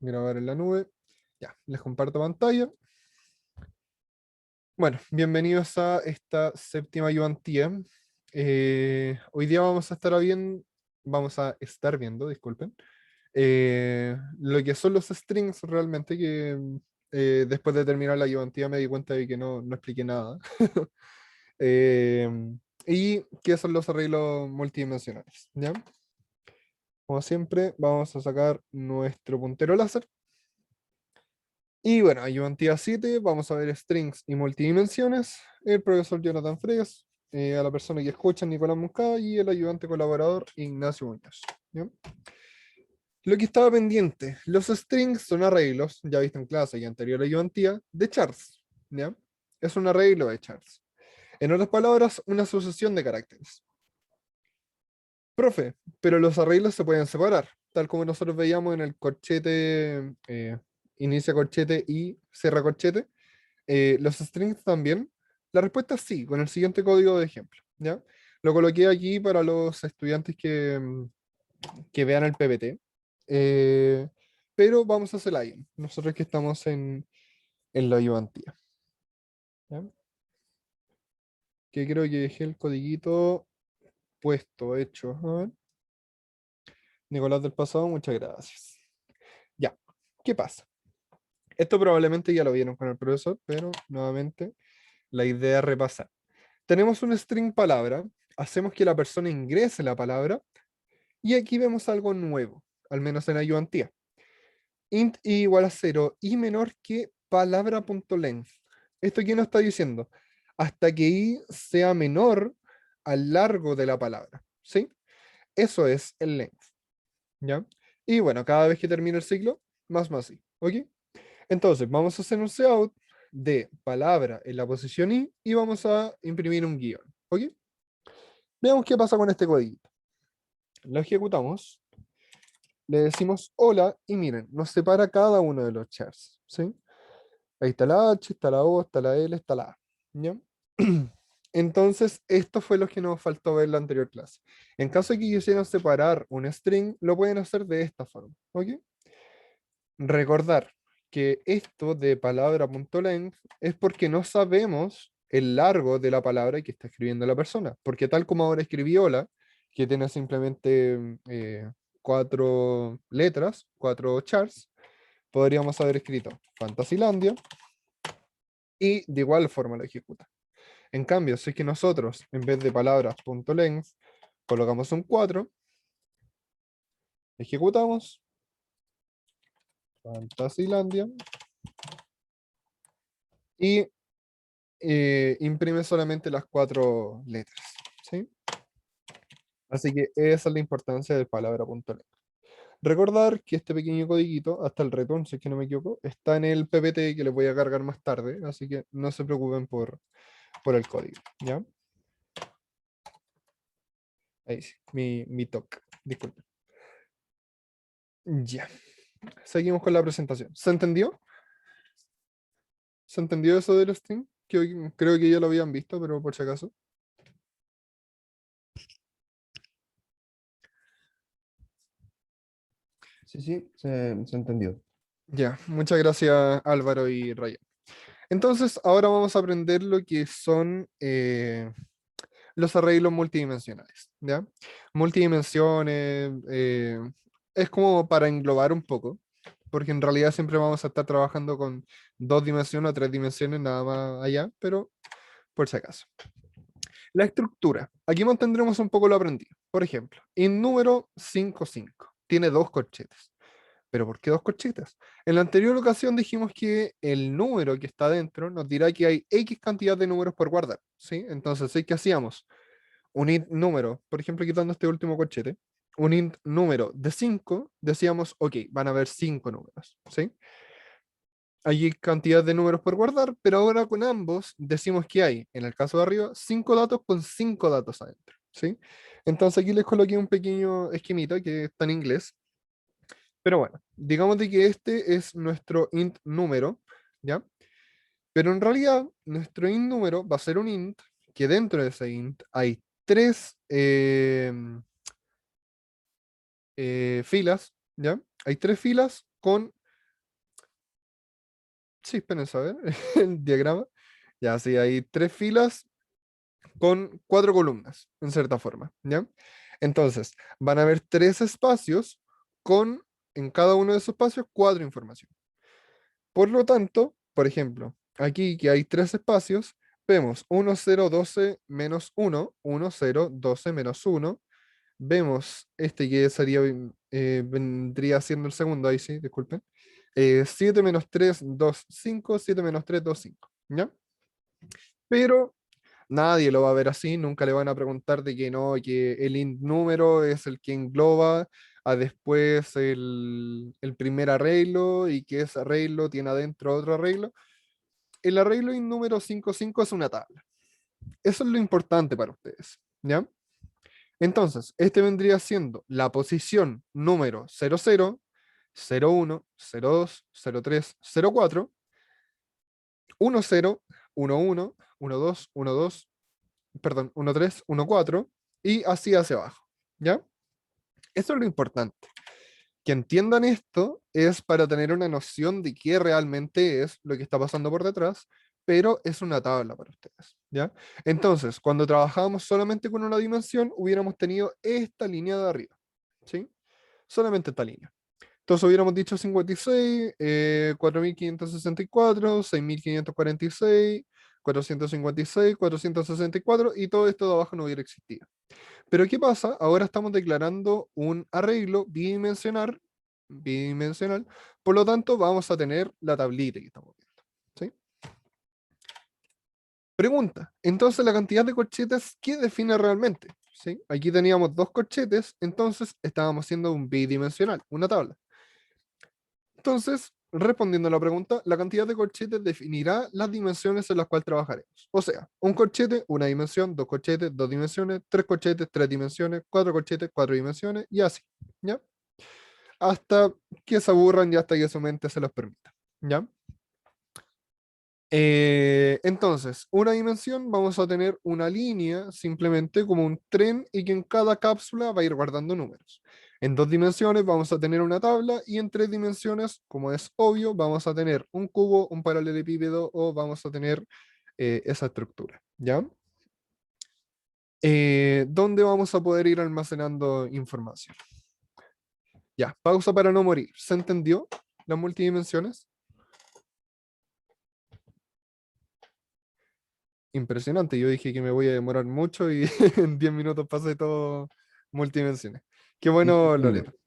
Grabar en la nube. Ya, les comparto pantalla. Bueno, bienvenidos a esta séptima ayudantía. Hoy día vamos a estar viendo, disculpen, lo que son los strings realmente, que después de terminar la ayudantía me di cuenta de que no expliqué nada. Eh, y qué son los arreglos multidimensionales, ¿ya? Como siempre, vamos a sacar nuestro puntero láser. Y bueno, ayudantía 7, vamos a ver strings y multidimensiones. El profesor Jonathan Fregas, a la persona que escucha, Nicolás Moscada, y el ayudante colaborador Ignacio Muñoz. ¿Ya? Lo que estaba pendiente, los strings son arreglos, ya visto en clase y anterior ayudantía, de chars. ¿Ya? Es un arreglo de chars. En otras palabras, una sucesión de caracteres. Profe, pero los arreglos se pueden separar, tal como nosotros veíamos en el corchete, inicia corchete y cierra corchete. Los strings también. La respuesta es sí, con el siguiente código de ejemplo, ¿ya? Lo coloqué aquí para los estudiantes que vean el PPT. eh, pero vamos a hacer ahí, nosotros que estamos en la ayudantía, ¿ya? Que creo que dejé el codiguito puesto, hecho. A ver. Nicolás del pasado, muchas gracias. Ya, ¿qué pasa? Esto probablemente ya lo vieron con el profesor, pero nuevamente la idea es repasar. Tenemos un string palabra, hacemos que la persona ingrese la palabra y aquí vemos algo nuevo, al menos en ayudantía. Int i igual a 0 y menor que palabra.length. ¿Esto qué nos está diciendo? Hasta que i sea menor al largo de la palabra, ¿sí? Eso es el length, ¿ya? Y bueno, cada vez que termine el ciclo, más i, ¿ok? Entonces, vamos a hacer un cout de palabra en la posición i y vamos a imprimir un guión, ¿ok? Veamos qué pasa con este código. Lo ejecutamos, le decimos hola y miren, nos separa cada uno de los chars, ¿sí? Ahí está la H, está la O, está la L, está la A, ¿ya? Entonces, esto fue lo que nos faltó ver en la anterior clase. En caso de que quisieran separar un string, lo pueden hacer de esta forma, ¿ok? Recordar que esto de palabra.length es porque no sabemos el largo de la palabra que está escribiendo la persona, porque tal como ahora escribí hola, que tiene simplemente 4 letras, 4 chars, podríamos haber escrito Fantasylandia y de igual forma lo ejecuta. En cambio, si es que nosotros, en vez de palabras.length, colocamos un 4, ejecutamos Fantasylandia y imprime solamente las 4 letras, ¿sí? Así que esa es la importancia de palabra.length. Recordar que este pequeño codiguito, hasta el return, si es que no me equivoco, está en el PPT que les voy a cargar más tarde, así que no se preocupen por el código, ¿ya? Ahí sí, mi toque, disculpen. Ya, seguimos con la presentación. ¿Se entendió? ¿Se entendió eso del stream? Que creo que ya lo habían visto, pero por si acaso. Sí, sí, se entendió. Ya, muchas gracias Álvaro y Ryan. Entonces, ahora vamos a aprender lo que son los arreglos multidimensionales, ¿ya? Multidimensiones es como para englobar un poco, porque en realidad siempre vamos a estar trabajando con 2 dimensiones o 3 dimensiones, nada más allá, pero por si acaso. La estructura. Aquí mantendremos un poco lo aprendido. Por ejemplo, en número 55 tiene 2 corchetes. ¿Pero por qué 2 corchetes? En la anterior ocasión dijimos que el número que está dentro nos dirá que hay X cantidad de números por guardar, ¿sí? Entonces, ¿qué hacíamos? Un int número, por ejemplo, quitando este último corchete, un int número de 5, decíamos, ok, van a haber 5 números, ¿sí? Hay cantidad de números por guardar, pero ahora con ambos decimos que hay, en el caso de arriba, 5 datos con 5 datos adentro, ¿sí? Entonces aquí les coloqué un pequeño esquemita que está en inglés, pero bueno, digamos de que este es nuestro int número, ¿ya? Pero en realidad, nuestro int número va a ser un int que dentro de ese int hay 3 filas, ¿ya? Hay 3 filas con Sí, espérense a ver el diagrama. Ya, sí, hay tres filas con cuatro columnas, en cierta forma, ¿ya? Entonces, van a haber tres espacios con, en cada uno de esos espacios, cuatro informaciones. Por lo tanto, por ejemplo, aquí que hay tres espacios, vemos 1, 0, 12 menos 1, 1, 0, 12 menos 1. Vemos este que sería, vendría siendo el segundo, ahí sí, disculpen. 7 menos 3, 2, 5, 7 menos 3, 2, 5. ¿Ya? Pero nadie lo va a ver así, nunca le van a preguntar de que no, que el int número es el que engloba a después el primer arreglo y que ese arreglo tiene adentro otro arreglo. El arreglo int número 55 es una tabla. Eso es lo importante para ustedes, ¿ya? Entonces, este vendría siendo la posición número 00, 01, 02, 03, 04, 10, 11, 12, 12, perdón, 13, 14 y así hacia abajo, ¿ya? Eso es lo importante. Que entiendan esto es para tener una noción de qué realmente es lo que está pasando por detrás, pero es una tabla para ustedes, ¿ya? Entonces, cuando trabajábamos solamente con una dimensión, hubiéramos tenido esta línea de arriba, ¿sí? Solamente esta línea. Entonces hubiéramos dicho 56, 4564, 6546, 456, 464 y todo esto de abajo no hubiera existido. Pero ¿qué pasa? Ahora estamos declarando un arreglo bidimensional, por lo tanto vamos a tener la tablita que estamos viendo. ¿Sí? Pregunta, entonces la cantidad de corchetes, ¿qué define realmente? ¿Sí? Aquí teníamos dos corchetes, entonces estábamos haciendo un bidimensional, una tabla. Entonces, respondiendo a la pregunta, la cantidad de corchetes definirá las dimensiones en las cuales trabajaremos. O sea, un corchete, una dimensión, dos corchetes, dos dimensiones, tres corchetes, tres dimensiones, cuatro corchetes, cuatro dimensiones, y así, ¿ya? Hasta que se aburran y hasta que su mente se los permita, ¿ya? Entonces, una dimensión vamos a tener una línea simplemente como un tren y que en cada cápsula va a ir guardando números. En dos dimensiones vamos a tener una tabla y en tres dimensiones, como es obvio, vamos a tener un cubo, un paralelepípedo o vamos a tener esa estructura, ¿ya? ¿Dónde vamos a poder ir almacenando información? Ya, pausa para no morir. ¿Se entendió las multidimensiones? Impresionante. Yo dije que me voy a demorar mucho y en 10 minutos pasé todo multidimensiones. Qué Sí, bueno, entiendo. Loreto.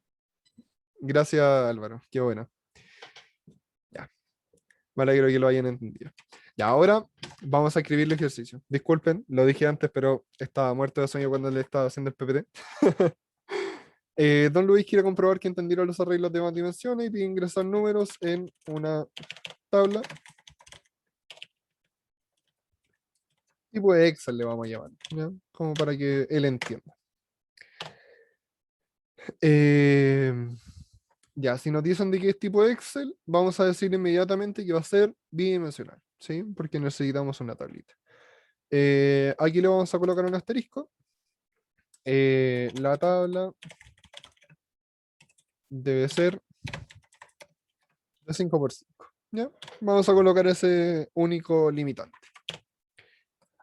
Gracias, Álvaro. Qué bueno. Ya, me alegro que lo hayan entendido. Ya, ahora vamos a escribir el ejercicio. Disculpen, lo dije antes, pero estaba muerto de sueño cuando le estaba haciendo el PPT. Don Luis quiere comprobar que entendieron los arreglos de más dimensiones y pide ingresar números en una tabla tipo de Excel, le vamos a llamar, ¿ya? Como para que él entienda. Eh, Ya, si nos dicen de qué es tipo Excel, vamos a decir inmediatamente que va a ser bidimensional, ¿sí? Porque necesitamos una tablita. Aquí le vamos a colocar un asterisco. La tabla debe ser de 5 por 5. ¿Ya? Vamos a colocar ese único limitante.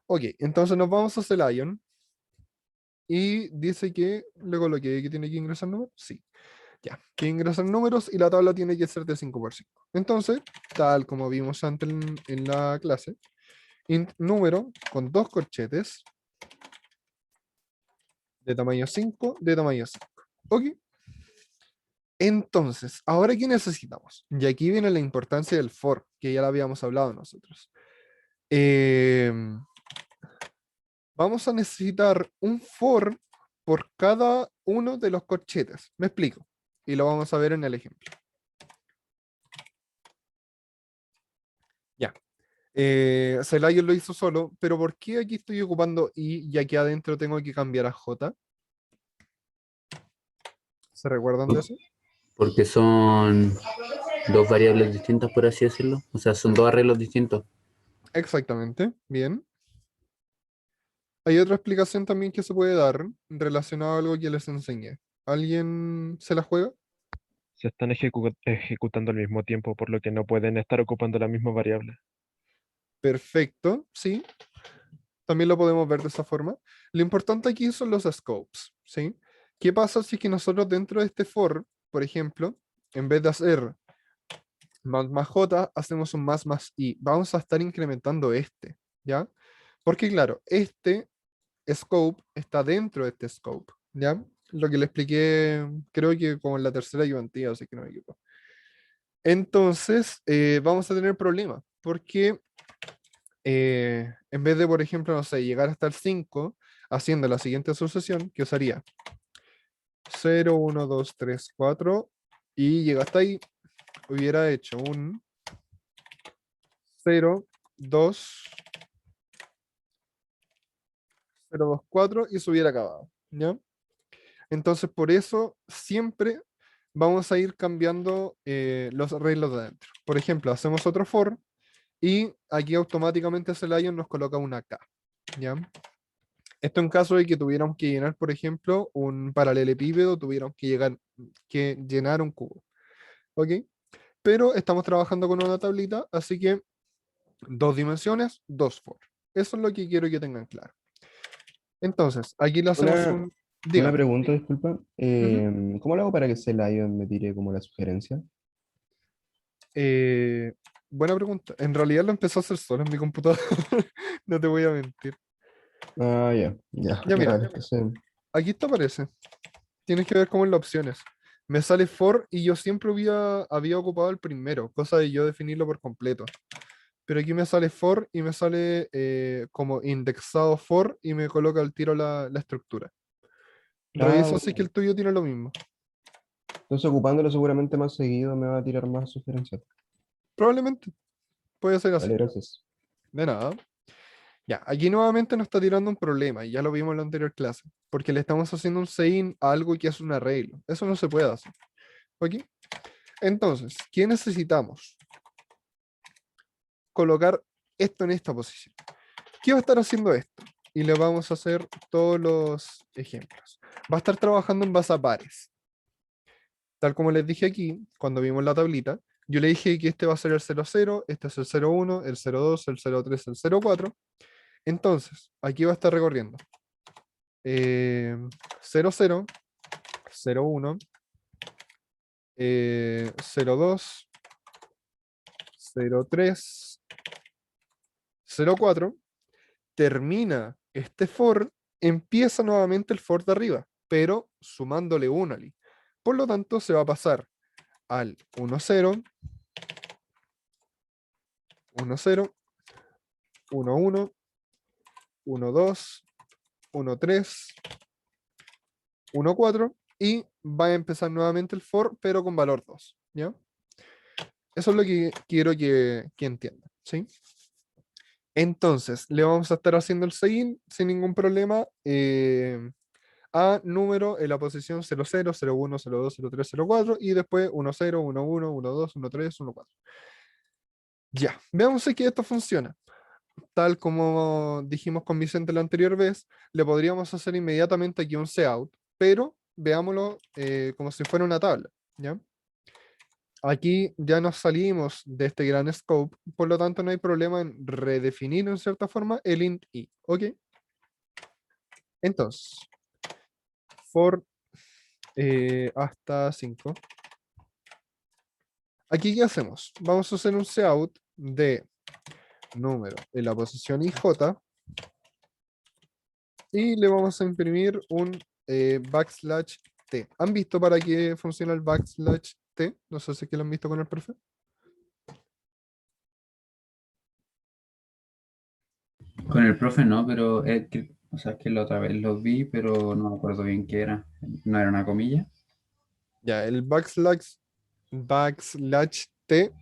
Ok, entonces nos vamos a Selenium y dice que le coloqué que tiene que ingresar números. Sí, ya, que ingresan números y la tabla tiene que ser de 5 por 5. Entonces, tal como vimos antes en la clase, int número con dos corchetes de tamaño 5 de tamaño 5. Ok. Entonces, ahora ¿qué necesitamos? Y aquí viene la importancia del for, que ya lo habíamos hablado nosotros. Eh, Vamos a necesitar un for por cada uno de los corchetes. Me explico. Y lo vamos a ver en el ejemplo. Ya. Celayo lo hizo solo, pero ¿por qué aquí estoy ocupando i y aquí adentro tengo que cambiar a j? ¿Se recuerdan de eso? Porque son dos variables distintas, por así decirlo. O sea, son dos arreglos distintos. Exactamente, bien. Hay otra explicación también que se puede dar relacionada a algo que les enseñé. ¿Alguien se la juega? se están ejecutando al mismo tiempo, por lo que no pueden estar ocupando la misma variable. Perfecto, sí. También lo podemos ver de esa forma. Lo importante aquí son los scopes, ¿sí? ¿Qué pasa si es que nosotros dentro de este for, por ejemplo, en vez de hacer más j, hacemos un más i? Vamos a estar incrementando este, ¿ya? Porque claro, este scope está dentro de este scope, ¿ya? Lo que le expliqué, creo que como en la tercera ayudantía, así que no me equivoco. Entonces, vamos a tener problemas, porque en vez de, por ejemplo, no sé, llegar hasta el 5, haciendo la siguiente sucesión, que usaría 0, 1, 2, 3, 4, y llega hasta ahí, hubiera hecho un 0, 2, 0, 2, 4, y se hubiera acabado, ¿ya? Entonces, por eso siempre vamos a ir cambiando los arreglos de adentro. Por ejemplo, hacemos otro for y aquí automáticamente Selenium nos coloca una K, ¿ya? Esto en caso de que tuviéramos que llenar, por ejemplo, un paralelepípedo, tuviéramos que llenar un cubo, ¿ok? Pero estamos trabajando con una tablita, así que 2 dimensiones, 2 for. Eso es lo que quiero que tengan claro. Entonces, aquí le hacemos Una, un... una Dígame. pregunta, disculpa. Ujú. ¿Cómo lo hago para que Celion me tire como la sugerencia? Eh, buena pregunta. En realidad lo empezó a hacer solo en mi computador. No te voy a mentir. Ah, ya, ya. Ya mira, Vale, entonces, aquí te aparece. Tienes que ver cómo en las opciones. Me sale for y yo siempre había ocupado el primero, cosa de yo definirlo por completo. Pero aquí me sale for y me sale como indexado for y me coloca al tiro la estructura. ah, Revisa si es que el tuyo tiene lo mismo. entonces ocupándolo seguramente más seguido me va a tirar más sugerencias. Probablemente puede ser así. Vale, gracias. De nada. Ya, aquí nuevamente nos está tirando un problema y ya lo vimos en la anterior clase, porque le estamos haciendo un sein a algo que es un arreglo. Eso no se puede hacer. ¿Ok? Entonces, ¿qué necesitamos? Colocar esto en esta posición. ¿Qué va a estar haciendo esto? Y le vamos a hacer todos los ejemplos. Va a estar trabajando en base a pares. Tal como les dije aquí, cuando vimos la tablita, yo le dije que este va a ser el 00, este es el 01, el 02, el 03, el 04. Entonces, aquí va a estar recorriendo 00, 01, 02, 03, 04. Termina este for, empieza nuevamente el for de arriba, pero sumándole 1 ali. Por lo tanto, se va a pasar al 10, 10, 11, 12, 13, 14 y va a empezar nuevamente el for, pero con valor 2. ¿Ya? Eso es lo que quiero que entiendan. ¿Sí? Entonces, le vamos a estar haciendo el seguin sin ningún problema a número en la posición 00, 01, 02, 03, 04 y después 10, 11, 12, 13, 14. Ya, veamos si que esto funciona. Tal como dijimos con Vicente la anterior vez, le podríamos hacer inmediatamente aquí un cout, pero veámoslo como si fuera una tabla. ¿Ya? Aquí ya nos salimos de este gran scope, por lo tanto no hay problema en redefinir en cierta forma el int i. ¿Ok? Entonces, for hasta 5. Aquí, ¿qué hacemos? Vamos a hacer un cout de número en la posición IJ y le vamos a imprimir un backslash t. ¿Han visto para qué funciona el backslash t? No sé si es que lo han visto con el profe. Con el profe no, pero o sea, es que la otra vez lo vi, pero no me acuerdo bien qué era. ¿No era una comilla? Ya, el backslash t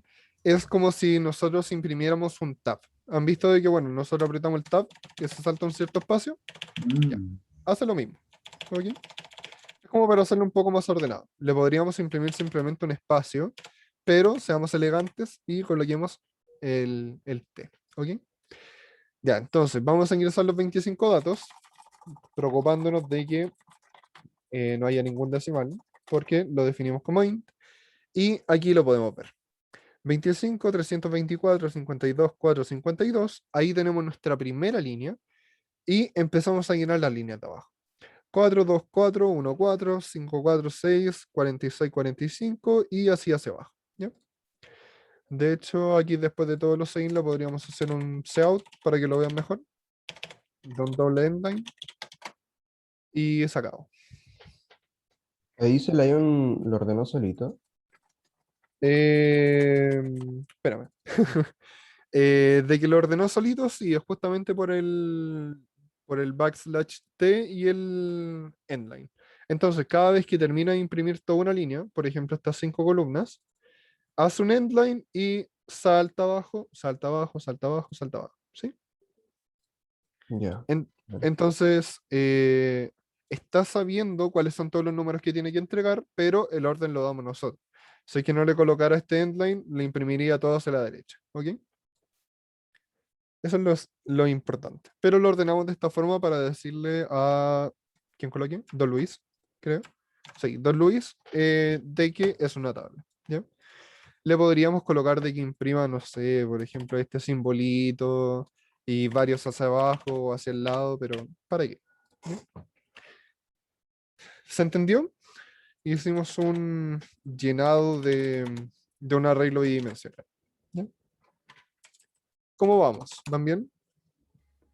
es como si nosotros imprimiéramos un tab. ¿Han visto de que, bueno, nosotros apretamos el tab, que se salta un cierto espacio? Ya, Mm, hace lo mismo. ¿Ok? Es como para hacerlo un poco más ordenado. Le podríamos imprimir simplemente un espacio, pero seamos elegantes y coloquemos el T. ¿Ok? Ya, entonces vamos a ingresar los 25 datos, preocupándonos de que no haya ningún decimal, porque lo definimos como int. Y aquí lo podemos ver. 25, 324, 52, 4, 52. Ahí tenemos nuestra primera línea. Y empezamos a llenar las líneas de abajo. 4, 2, 4, 1, 4, 5, 4, 6, 46, 45 y así hacia abajo. ¿Ya? De hecho, aquí después de todos los signos podríamos hacer un cout para que lo vean mejor. De un doble endline. Y sacado. Ahí dice Lion lo ordenó solito. Espérame. De que lo ordenó solito, sí, es justamente por el backslash T y el endline. Entonces, cada vez que termina de imprimir toda una línea, por ejemplo, estas 5 columnas, hace un endline y salta abajo, salta abajo, salta abajo, salta abajo. ¿Sí? Ya. Vale. Entonces, está sabiendo cuáles son todos los números que tiene que entregar, pero el orden lo damos nosotros. Si es que no le colocara este endline, le imprimiría todo hacia la derecha. ¿Ok? Eso es lo importante. Pero lo ordenamos de esta forma para decirle a... ¿Quién coloque? Don Luis, creo. Sí, Don Luis, de que es una tabla. ¿Ya? Le podríamos colocar de que imprima, no sé, por ejemplo, este simbolito y varios hacia abajo o hacia el lado, pero ¿para qué? ¿Ya? ¿Se entendió? Hicimos un llenado de un arreglo bidimensional. ¿Ya? ¿Cómo vamos? ¿Van bien?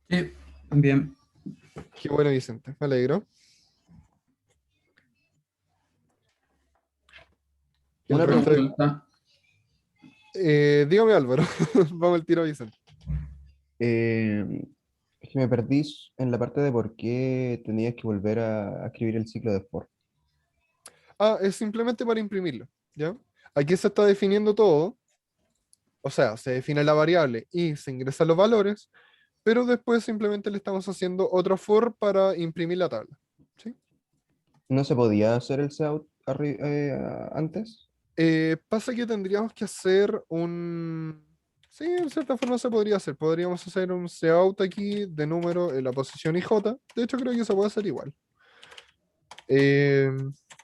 Sí, bien. Qué bueno, Vicente. Me alegro. El Una resto de- Consulta. dígame, Álvaro. Vamos al tiro, Vicente. Es que me perdí en la parte de por qué tenías que volver a escribir el ciclo de for. Ah, es simplemente para imprimirlo. ¿Ya? Aquí se está definiendo todo. O sea, se define la variable y se ingresan los valores, pero después simplemente le estamos haciendo otro for para imprimir la tabla. ¿Sí? ¿No se podía hacer el seout antes? Pasa que tendríamos que hacer un... Sí, en cierta forma se podría hacer. Podríamos hacer un cout aquí de número en la posición IJ. De hecho, creo que se puede hacer igual. Eh,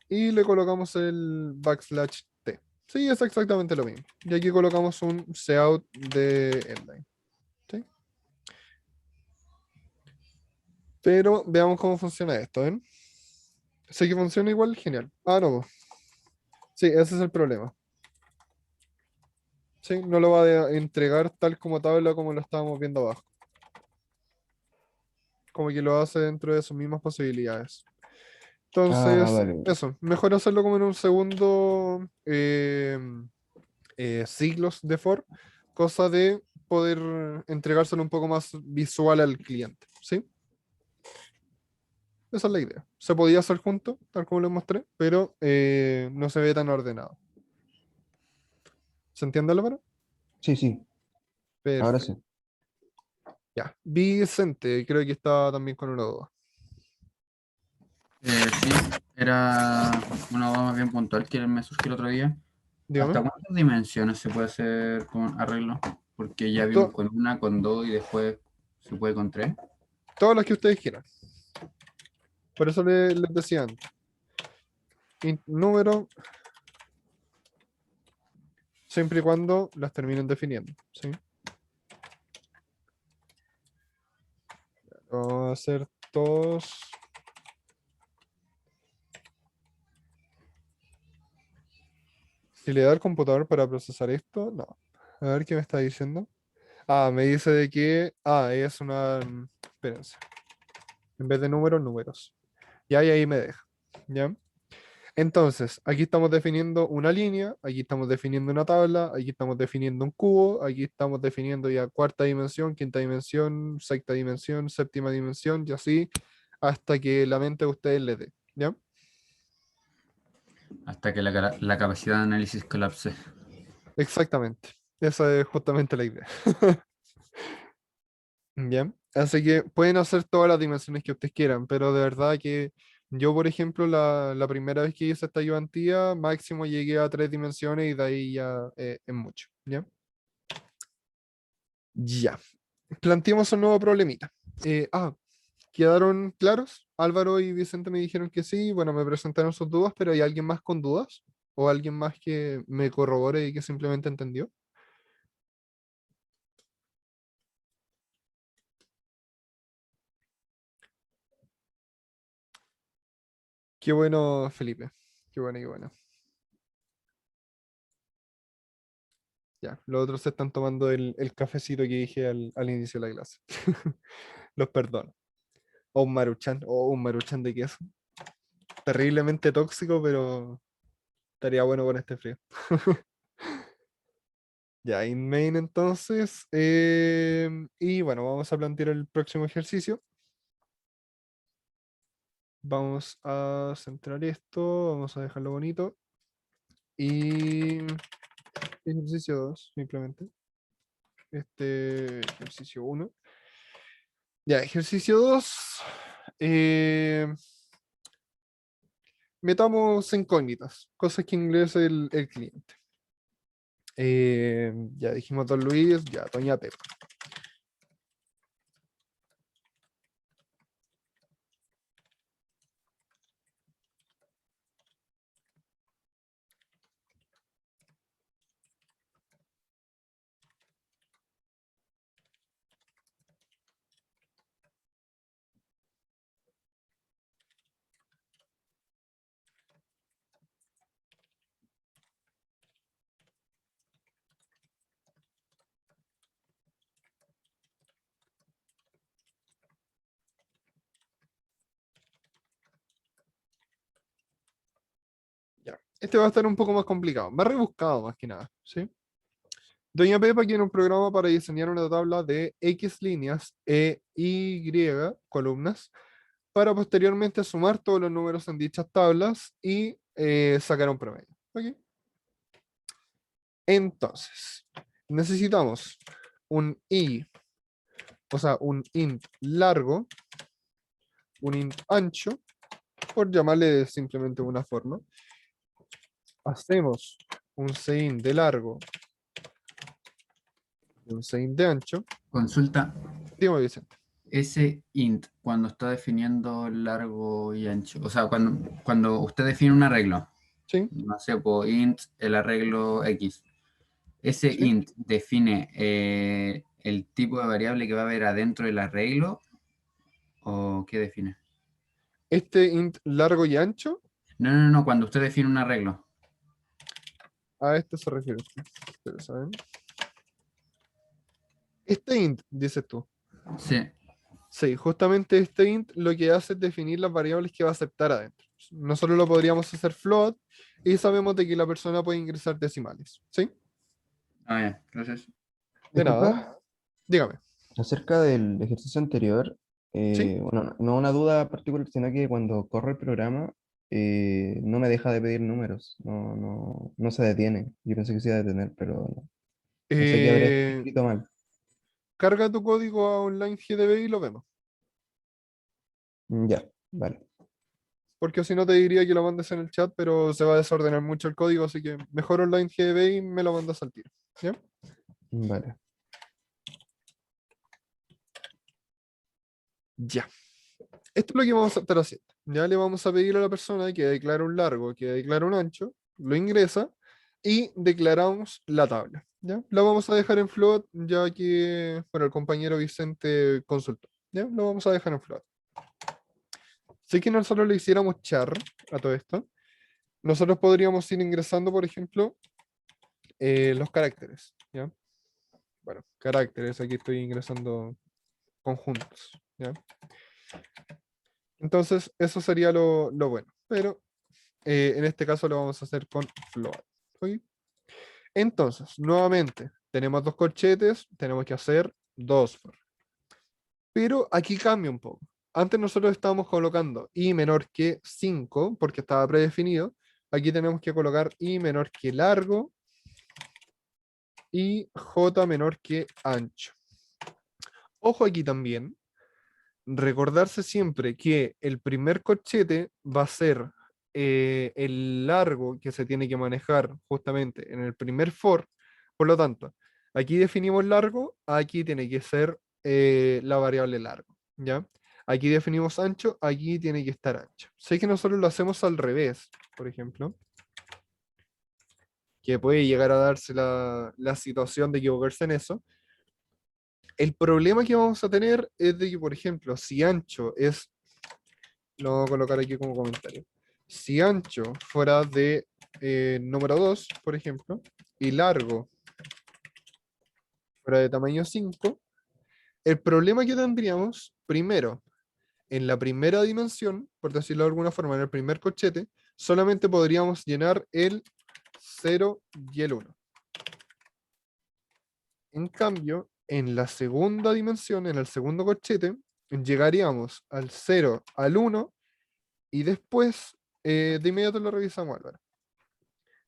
y le colocamos el backslash T. Sí, es exactamente lo mismo. Y aquí colocamos un cout de endline. ¿Sí? Pero veamos cómo funciona esto, ¿ven? Sé que funciona igual, genial. Ah, no. Sí, ese es el problema. Sí, no lo va a entregar tal como tabla como lo estábamos viendo abajo. Como que lo hace dentro de sus mismas posibilidades. Ah, Entonces, vale. eso, mejor hacerlo como en un segundo siglos de for, cosa de poder entregárselo un poco más visual al cliente, ¿sí? Esa es la idea. Se podía hacer junto, tal como lo mostré, pero no se ve tan ordenado. ¿Se entiende, Álvaro? Sí, sí, ahora Perfecto. sí. Ya. Vicente, creo que está también con una duda. Sí, era una duda más bien puntual que me surgió el otro día. Dígame. ¿Hasta cuántas dimensiones se puede hacer con arreglo? Porque ya vimos To- con una, con dos y después se puede con tres. Todas las que ustedes quieran. Por eso les decía antes. Número, siempre y cuando las terminen definiendo, ¿sí? Vamos a hacer todos. Si le da el computador para procesar esto, no. A ver qué me está diciendo. Ah, me dice de que. Ah, es una. Espérense. En vez de números, números. Ya, y ahí me deja. ¿Ya? Entonces, aquí estamos definiendo una línea, aquí estamos definiendo una tabla, aquí estamos definiendo un cubo, aquí estamos definiendo ya cuarta dimensión, quinta dimensión, sexta dimensión, séptima dimensión, y así hasta que la mente de ustedes les dé. ¿Ya? Hasta que la capacidad de análisis colapse. Exactamente. Esa es justamente la idea. Bien, así que pueden hacer todas las dimensiones que ustedes quieran, pero de verdad que yo, por ejemplo, la primera vez que hice esta ayudantía, máximo llegué a 3 dimensiones y de ahí ya es mucho. ¿Ya? Ya. Planteemos un nuevo problemita. ¿Quedaron claros? Álvaro y Vicente me dijeron que sí, bueno, me presentaron sus dudas, pero ¿hay alguien más con dudas? ¿O alguien más que me corrobore y que simplemente entendió? Qué bueno, Felipe. Qué bueno, qué bueno. Ya, los otros se están tomando el cafecito que dije al inicio de la clase. Los perdono. O un maruchan de queso. Terriblemente tóxico, pero estaría bueno con este frío. Ya, in main entonces. Y bueno, vamos a plantear el próximo ejercicio. Vamos a centrar esto, vamos a dejarlo bonito. Y ejercicio 2, simplemente. Este ejercicio 1. Ya, ejercicio 2. Metamos incógnitas, cosas que ingrese el cliente. Ya dijimos Don Luis, ya Doña Pepa. Ya. Este va a estar un poco más complicado, más rebuscado más que nada, ¿sí? Doña Pepa quiere un programa para diseñar una tabla de X líneas e Y columnas para posteriormente sumar todos los números en dichas tablas y sacar un promedio. ¿Ok? Entonces, necesitamos un I, o sea, un int largo, un int ancho, por llamarle simplemente una forma. Hacemos un sein de largo y un sein de ancho. Consulta. Dígame, Vicente. Ese int, cuando está definiendo largo y ancho, o sea, cuando usted define un arreglo, Sí, no sé, por int el arreglo X, ese sí. int define el tipo de variable que va a haber adentro del arreglo, ¿o qué define? Este int largo y ancho, No, cuando usted define un arreglo. a este se refiere usted. Ustedes saben. Este int, dices tú. Sí. Sí, justamente este int lo que hace es definir las variables que va a aceptar adentro. Nosotros lo podríamos hacer float y sabemos de que la persona puede ingresar decimales. ¿Sí? Ah, ya, gracias. De Disculpa, nada. Dígame. acerca del ejercicio anterior, ¿Sí? bueno, no una duda particular, sino que cuando corre el programa no me deja de pedir números, no se detiene. Yo pensé que se iba a detener, pero no sé qué habré Eh, escrito mal. carga tu código a online GDB y lo vemos. Ya, vale, Porque si no te diría que lo mandes en el chat, pero se va a desordenar mucho el código, así que mejor online GDB y me lo mandas al tiro. ¿Ya? vale. Ya. Esto es lo que vamos a estar haciendo. Ya le vamos a pedir a la persona que declare un largo, que declare un ancho, lo ingresa y declaramos la tabla. ¿Ya? La vamos a dejar en float, ya que, bueno, el compañero Vicente consultó. ¿Ya? Lo vamos a dejar en float. Si que nosotros le hiciéramos char a todo esto, nosotros podríamos ir ingresando, por ejemplo, los caracteres. ¿Ya? Bueno, caracteres, aquí estoy ingresando conjuntos. ¿Ya? Entonces, eso sería lo bueno. Pero en este caso lo vamos a hacer con float. ¿Ok? Entonces, nuevamente, tenemos dos corchetes, tenemos que hacer dos for. Pero aquí cambia un poco. Antes nosotros estábamos colocando i menor que 5, porque estaba predefinido. Aquí tenemos que colocar i menor que largo y j menor que ancho. Ojo aquí también, recordarse siempre que el primer corchete va a ser el largo que se tiene que manejar justamente en el primer for. Por lo tanto, aquí definimos largo, aquí tiene que ser la variable largo, ¿ya? Aquí definimos ancho, aquí tiene que estar ancho. Sé que nosotros lo hacemos al revés, por ejemplo. que puede llegar a darse la situación de equivocarse en eso. El problema que vamos a tener es de que, por ejemplo, si ancho es, lo voy a colocar aquí como comentario, si ancho fuera de número 2, por ejemplo, y largo fuera de tamaño 5, el problema que tendríamos, primero, en la primera dimensión, por decirlo de alguna forma, en el primer corchete, solamente podríamos llenar el 0 y el 1. En cambio, en la segunda dimensión, en el segundo corchete, llegaríamos al 0, al 1, y después, de inmediato lo revisamos, Álvaro.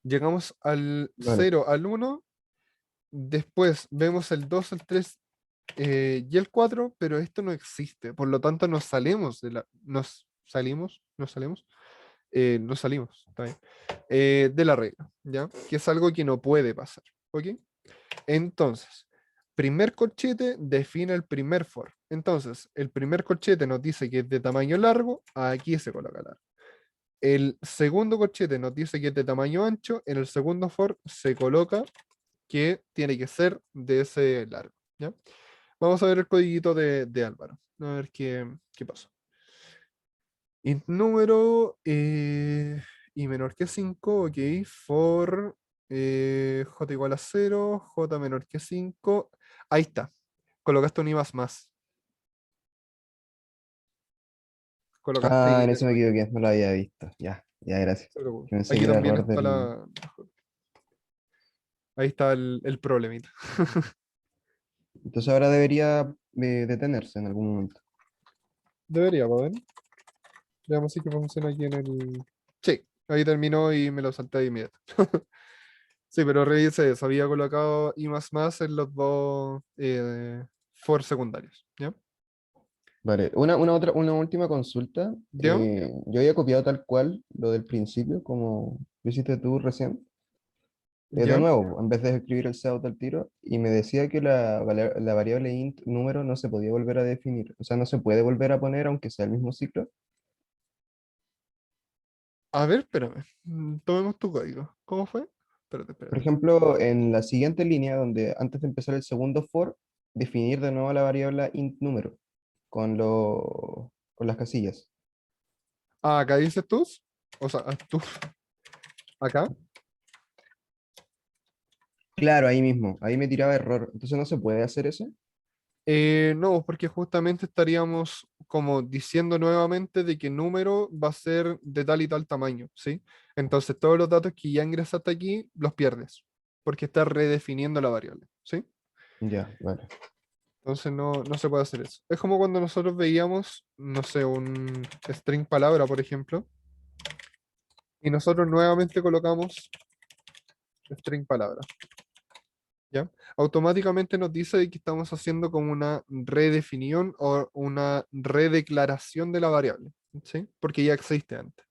Llegamos al Vale. 0, al 1, después vemos el 2, el 3 y el 4, pero esto no existe. Por lo tanto, nos salimos de la. Nos salimos, está bien, de la regla, ¿ya? Que es algo que no puede pasar, ¿ok? Entonces, primer corchete define el primer for. Entonces, el primer corchete nos dice que es de tamaño largo, aquí se coloca largo. El segundo corchete nos dice que es de tamaño ancho, en el segundo for se coloca que tiene que ser de ese largo, ¿ya? Vamos a ver el codiguito de Álvaro, a ver qué pasa. Int número y menor que 5, ok, for j igual a 0, j menor que 5, ahí está, colocaste un i más. Colocaste Ah, ahí en el eso me i, equivoqué, no lo había visto. Ya, gracias. no se preocupe. Yo pensé que Aquí era también error está del. ahí está el problemita. Entonces ahora debería detenerse en algún momento. Debería, ¿ver? Veamos si que funciona aquí en el. Sí, ahí terminó y me lo salté de inmediato. Sí, pero revise eso. Había colocado i en los dos for secundarios. ¿Ya? Vale, una última consulta. ¿Ya? Yo había copiado tal cual lo del principio, como lo hiciste tú recién. De ¿Ya? nuevo, en vez de escribir el Cout al tiro, y me decía que la variable int número no se podía volver a definir. O sea, no se puede volver a poner aunque sea el mismo ciclo. A ver, espérame. Tomemos tu código. ¿Cómo fue? Por Espérate. ejemplo, en la siguiente línea, donde antes de empezar el segundo for, definir de nuevo la variable int número con las casillas. Ah, acá dices tú. O sea, tú. Acá. Claro, ahí mismo, ahí me tiraba error. Entonces no se puede hacer eso. No, porque justamente estaríamos como diciendo nuevamente de que número va a ser de tal y tal tamaño, ¿sí? Entonces todos los datos que ya ingresaste aquí los pierdes, porque estás redefiniendo la variable, ¿sí? Ya, vale. Entonces no se puede hacer eso. Es como cuando nosotros veíamos, no sé, un string palabra, por ejemplo, y nosotros nuevamente colocamos string palabra, ¿ya? Automáticamente nos dice de que estamos haciendo como una redefinición o una redeclaración de la variable, ¿sí? Porque ya existe antes.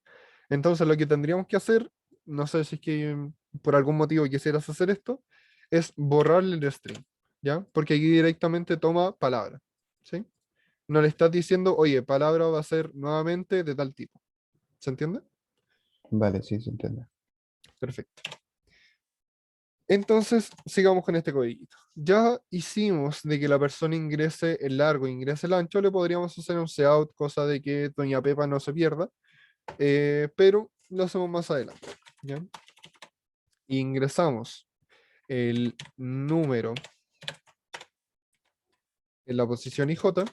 Entonces lo que tendríamos que hacer, no sé si es que por algún motivo quisieras hacer esto, es borrarle el string, ¿ya? Porque aquí directamente toma palabra, ¿sí? No le estás diciendo, oye, palabra va a ser nuevamente de tal tipo. ¿Se entiende? Vale, sí, se entiende. Perfecto. Entonces, sigamos con este codiguito. Ya hicimos de que la persona ingrese el largo, ingrese el ancho, le podríamos hacer un cout, cosa de que Doña Pepa no se pierda, pero lo hacemos más adelante. ¿Ya? Ingresamos el número en la posición IJ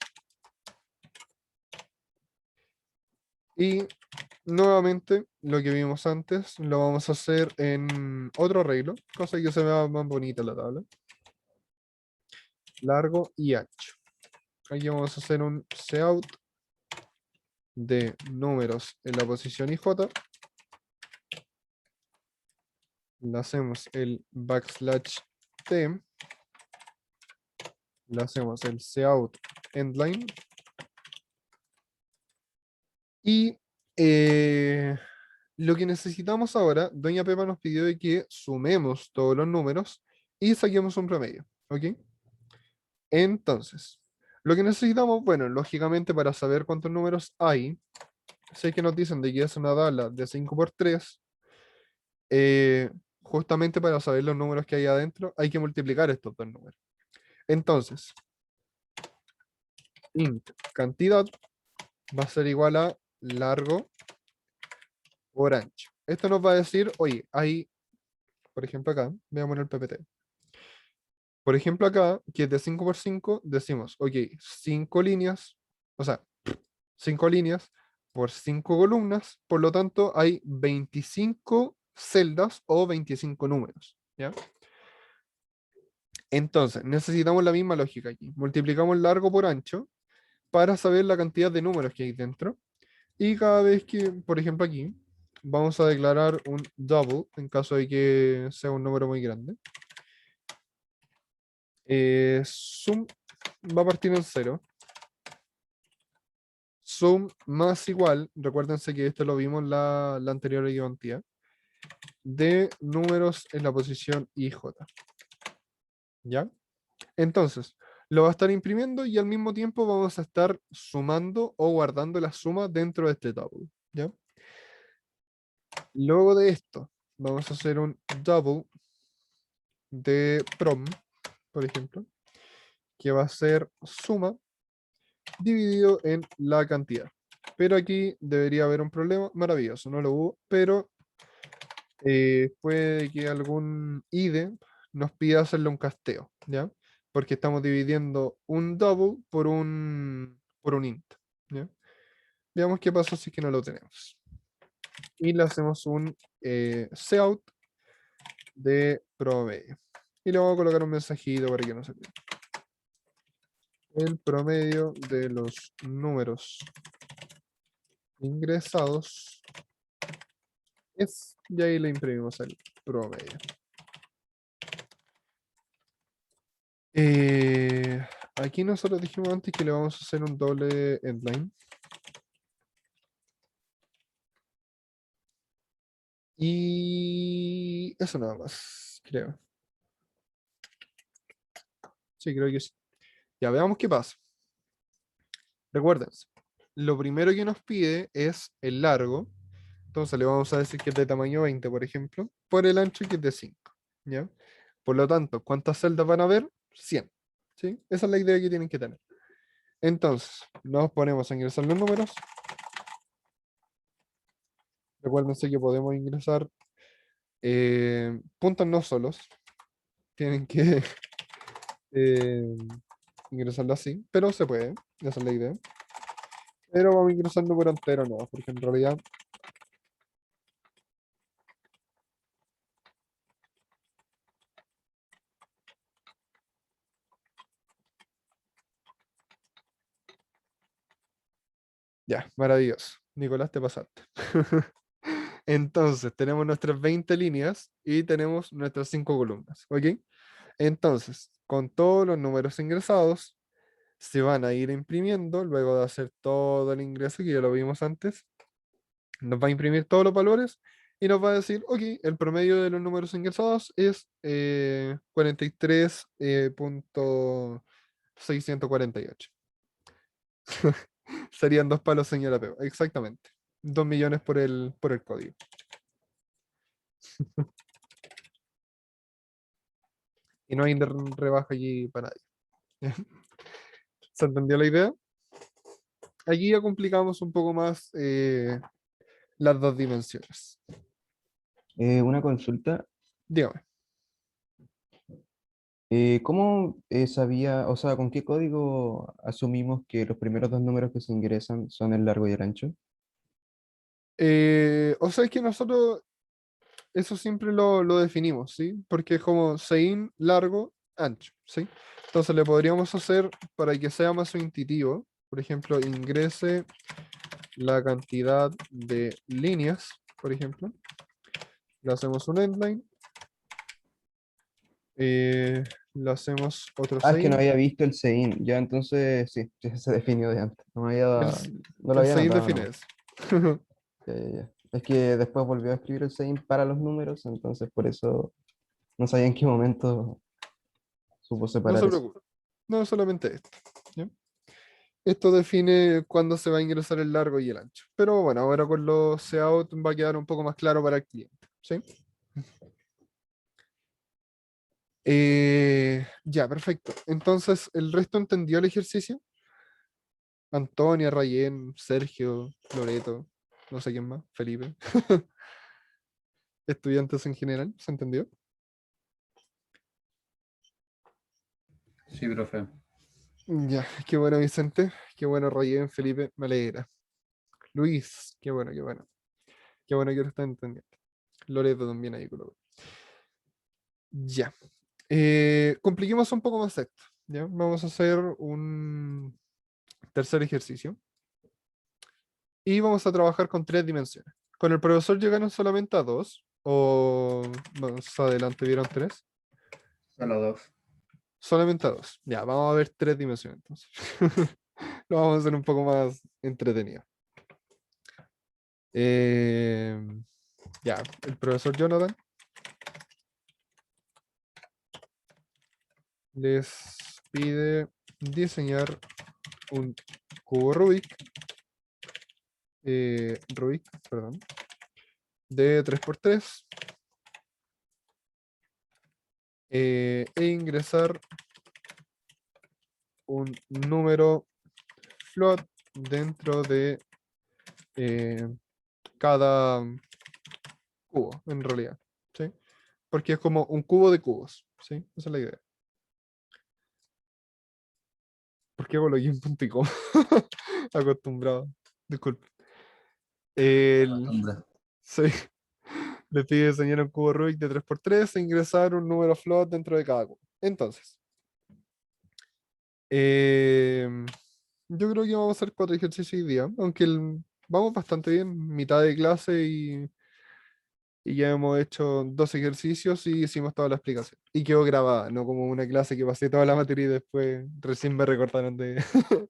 y nuevamente lo que vimos antes lo vamos a hacer en otro arreglo, cosa que se vea más bonita la tabla. Largo y ancho. Aquí vamos a hacer un cout de números en la posición IJ. Le hacemos el \t. Le hacemos el cout endline. Y lo que necesitamos ahora, Doña Pepa nos pidió de que sumemos todos los números y saquemos un promedio. ¿Ok? Entonces, lo que necesitamos, bueno, lógicamente para saber cuántos números hay, sé que nos dicen de que es una tabla de 5 por 3, justamente para saber los números que hay adentro, hay que multiplicar estos dos números. Entonces, int cantidad va a ser igual a largo por ancho. Esto nos va a decir, oye, hay, por ejemplo acá, veamos en el PPT. Por ejemplo acá, que es de 5 por 5, decimos, ok, 5 líneas, o sea, 5 líneas por 5 columnas, por lo tanto hay 25 celdas o 25 números, ¿ya? Entonces, necesitamos la misma lógica aquí. Multiplicamos largo por ancho para saber la cantidad de números que hay dentro. Y cada vez que, por ejemplo aquí, vamos a declarar un double en caso de que sea un número muy grande. Sum va a partir en 0. Sum más igual, recuérdense que esto lo vimos en la anterior ayudantía, de números en la posición IJ. ¿Ya? Entonces, lo va a estar imprimiendo y al mismo tiempo vamos a estar sumando o guardando la suma dentro de este double. ¿Ya? Luego de esto, vamos a hacer un double de prom, por ejemplo, que va a ser suma dividido en la cantidad. Pero aquí debería haber un problema, maravilloso, no lo hubo, pero puede que algún IDE nos pida hacerle un casteo, ¿ya? Porque estamos dividiendo un double por un int, ¿ya? Veamos qué pasa si es que no lo tenemos. Y le hacemos un cout de promedio. Y le vamos a colocar un mensajito para que no se pierda. El promedio de los números ingresados es, y ahí le imprimimos el promedio. Aquí nosotros dijimos antes que le vamos a hacer un doble endline. Y eso nada más, creo. Sí, creo que sí. Ya veamos qué pasa. Recuérdense, lo primero que nos pide es el largo. Entonces le vamos a decir que es de tamaño 20, por ejemplo, por el ancho que es de 5. ¿Ya? Por lo tanto, ¿cuántas celdas van a haber? 100. ¿Sí? Esa es la idea que tienen que tener. Entonces, nos ponemos a ingresar los números. Recuérdense que podemos ingresar puntos no solos. Tienen que eh, ingresarlo así, pero se puede. Esa es la idea. Pero vamos a ingresar número entero, no, porque en realidad ya, maravilloso. Nicolás, te pasaste. Entonces, tenemos nuestras 20 líneas y tenemos nuestras 5 columnas, ¿ok? Entonces, con todos los números ingresados, se van a ir imprimiendo luego de hacer todo el ingreso que ya lo vimos antes. Nos va a imprimir todos los valores y nos va a decir, ok, el promedio de los números ingresados es 43.648. Serían 2 palos, señora Peo. Exactamente. 2 millones por el código. Y no hay rebaja allí para nadie. ¿Se entendió la idea? Aquí ya complicamos un poco más las dos dimensiones. Una consulta. Dígame. ¿Cómo sabía, o sea, con qué código asumimos que los primeros dos números que se ingresan son el largo y el ancho? O sea, es que nosotros eso siempre lo definimos, ¿sí? Porque es como sein largo, ancho, ¿sí? Entonces le podríamos hacer para que sea más intuitivo, por ejemplo, ingrese la cantidad de líneas, por ejemplo. Le hacemos un endline. Le hacemos otro Ah, es que no sein. había visto el sein, ya entonces sí, sí, se definió de antes. El, No lo el había sein notado define nomás. eso. Ya, ya, ya. Es que después volvió a escribir el sein para los números, entonces por eso no sabía en qué momento supo No separar se eso. preocupe. No solamente esto. ¿Ya? Esto define cuándo se va a ingresar el largo y el ancho. Pero bueno, ahora con los cout va a quedar un poco más claro para el cliente. ¿Sí? Ya, perfecto. Entonces, ¿el resto entendió el ejercicio? Antonia, Rayén, Sergio, Loreto, no sé quién más, Felipe. Estudiantes en general, ¿se entendió? Sí, profe. Ya, qué bueno, Vicente. Qué bueno, Rayén, Felipe, me alegra. Luis, qué bueno, qué bueno. Qué bueno que lo están entendiendo. Loreto también ahí colocó. Ya. Compliquemos un poco más esto. ¿Ya? Vamos a hacer un tercer ejercicio. Y vamos a trabajar con 3 dimensiones. Con el profesor llegaron solamente a 2. O más adelante vieron 3. Solo 2. Solamente a 2. Ya, vamos a ver 3 dimensiones entonces. Lo vamos a hacer un poco más entretenido. Eh, ya, el profesor Jonathan les pide diseñar un cubo Rubik, perdón, de 3x3 e ingresar un número float dentro de cada cubo, en realidad, ¿sí? Porque es como un cubo de cubos, ¿sí? Esa es la idea. ¿Por qué hago lo un punto y coma? Acostumbrado, disculpe. El, sí, le pide diseñar un cubo Rubik de 3x3 e ingresar un número float dentro de cada cubo. Entonces, yo creo que vamos a hacer 4 ejercicios hoy día, aunque vamos bastante bien, mitad de clase y ya hemos hecho 2 ejercicios y hicimos toda la explicación. Y quedó grabada, no como una clase que pasé toda la materia y después recién me recortaron de,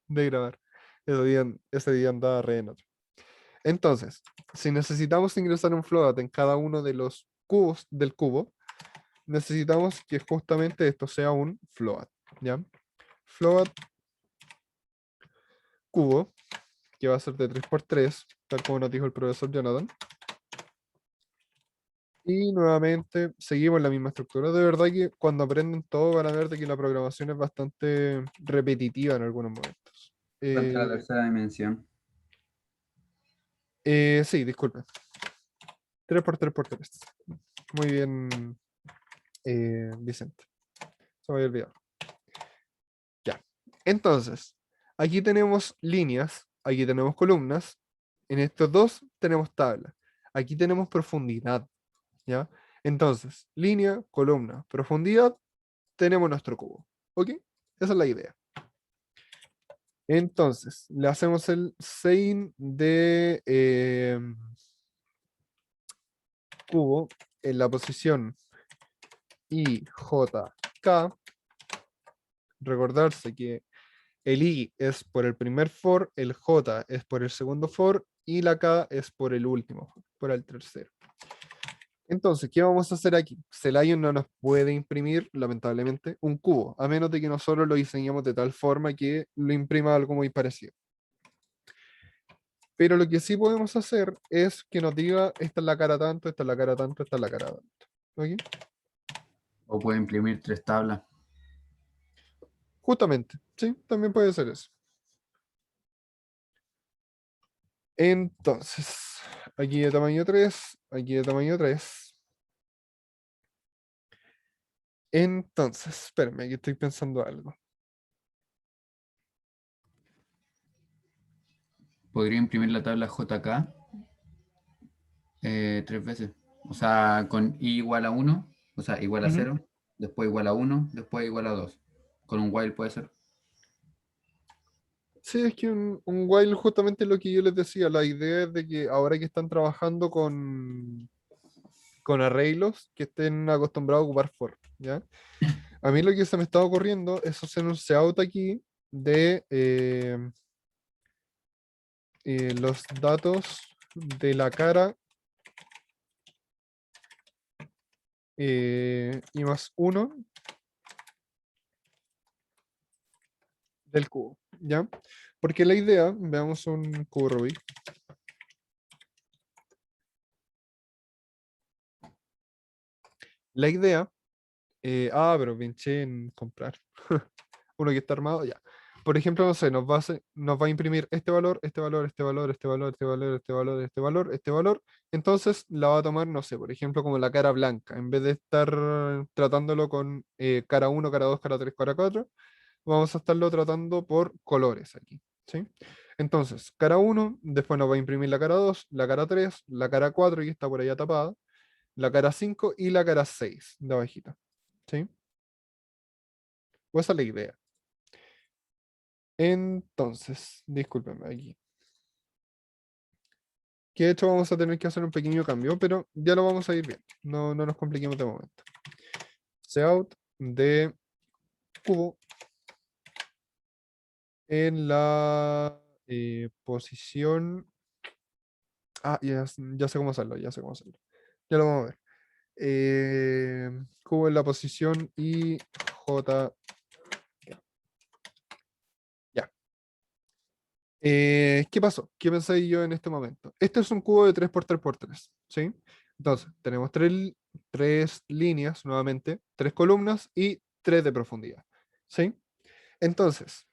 de grabar. Ese día andaba re en otro. Entonces, si necesitamos ingresar un float en cada uno de los cubos del cubo, necesitamos que justamente esto sea un float, ¿ya? Float cubo, que va a ser de 3x3, tal como nos dijo el profesor Jonathan. Y nuevamente seguimos la misma estructura. De verdad que cuando aprenden todo van a ver de que la programación es bastante repetitiva en algunos momentos. Falta la tercera dimensión. Sí, disculpe. 3x3x3. Muy bien, Vicente. Se me había olvidado. Ya. Entonces, aquí tenemos líneas, aquí tenemos columnas. En estos dos tenemos tablas. Aquí tenemos profundidad. ¿Ya? Entonces, línea, columna, profundidad, tenemos nuestro cubo. ¿Ok? Esa es la idea. Entonces, le hacemos el sein de cubo en la posición IJK. Recordarse que el I es por el primer for, el J es por el segundo for y la K es por el último, por el tercero. Entonces, ¿qué vamos a hacer aquí? Celayo no nos puede imprimir, lamentablemente, un cubo, a menos de que nosotros lo diseñemos de tal forma que lo imprima algo muy parecido. Pero lo que sí podemos hacer es que nos diga, esta es la cara tanto, esta es la cara tanto, esta es la cara tanto. ¿Ok? O puede imprimir 3 tablas. Justamente, sí, también puede ser eso. Entonces, aquí de tamaño 3, aquí de tamaño 3. Entonces, espérame, que estoy pensando algo. Podría imprimir la tabla JK 3 veces. O sea, con I igual a 1, o sea, igual a Ujú. 0, después igual a 1, después igual a 2. Con un while puede ser. Sí, es que un while justamente lo que yo les decía, la idea es de que ahora que están trabajando con arreglos, que estén acostumbrados a ocupar for, ¿ya? A mí lo que se me está ocurriendo es hacer un seout aquí de los datos de la cara y más 1 del cubo, ¿ya? Porque la idea, veamos un cubo Rubik. La idea Pero pinché en comprar. Uno que está armado, ya. Por ejemplo, no sé, nos va a imprimir este valor, este valor, este valor, este valor, este valor, este valor, este valor, este valor. Entonces la va a tomar, no sé, por ejemplo, como la cara blanca. En vez de estar tratándolo con cara uno, cara 2, cara 3, cara 4, vamos a estarlo tratando por colores aquí. ¿Sí? Entonces, cara uno, después nos va a imprimir la cara 2, la cara 3, la cara 4, y está por allá tapada, la cara 5 y la cara 6 de abajita. ¿Sí? Pues esa es la idea. Entonces, discúlpenme aquí. Que de hecho vamos a tener que hacer un pequeño cambio, pero ya lo vamos a ir bien. No, no nos compliquemos de momento. Cout de cubo en la posición. Ya sé cómo hacerlo, ya sé cómo hacerlo. Ya lo vamos a ver. Cubo en la posición IJ. Ya. ¿Qué pasó? ¿Qué pensé yo en este momento? Este es un cubo de 3 por 3 por 3, ¿sí? Entonces, tenemos tres líneas nuevamente, 3 columnas y 3 de profundidad, ¿sí? Entonces,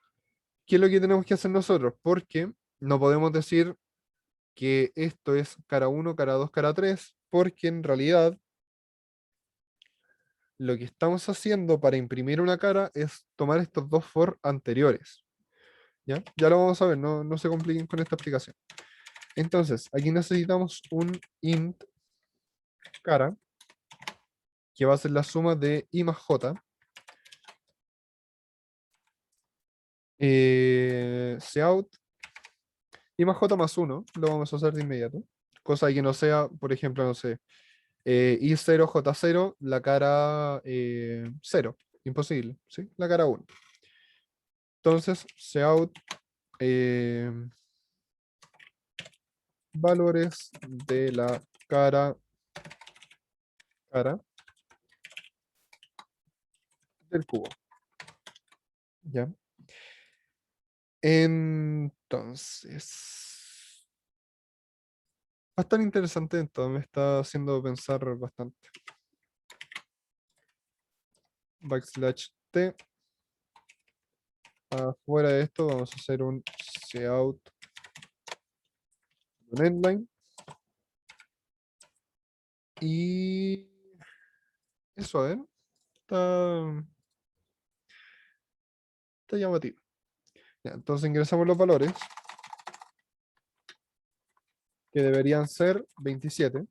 ¿qué es lo que tenemos que hacer nosotros? Porque no podemos decir que esto es cara 1, cara 2, cara 3, porque en realidad lo que estamos haciendo para imprimir una cara es tomar estos dos for anteriores, ¿ya? Ya lo vamos a ver, no, no se compliquen con esta explicación. Entonces, aquí necesitamos un int cara, que va a ser la suma de i más j, cout, i más j más 1, lo vamos a hacer de inmediato. Cosa que no sea, por ejemplo, no sé, i0, j0, la cara 0. Imposible, ¿sí? La cara 1. Entonces, cout valores de la cara del cubo. ¿Ya? Entonces, va a estar interesante esto, me está haciendo pensar bastante. Backslash T. Afuera de esto vamos a hacer un cout, un endline. Y eso, a ver, está llamativo. Ya, entonces ingresamos los valores, que deberían ser 27.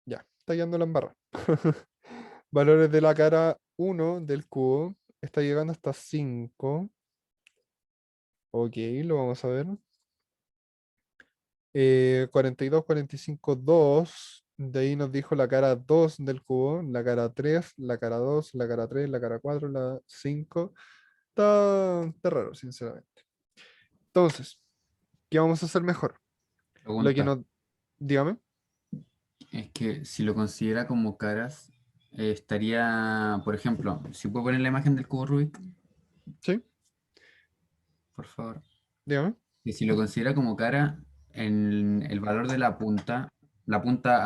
Ya, está yendo la embarrada. Valores de la cara 1 del cubo, está llegando hasta 5. Ok, lo vamos a ver. 42, 45, 2. De ahí nos dijo la cara 2 del cubo, la cara 3, la cara 2, la cara 3, la cara 4, la 5. Está raro, sinceramente. Entonces, ¿qué vamos a hacer mejor? Lo que Pregunta, nos... Dígame. es que si lo considera como caras, estaría, por ejemplo, si puedo poner la imagen del cubo Rubik, Sí, por favor. dígame. Que si lo considera como cara, en el valor de la punta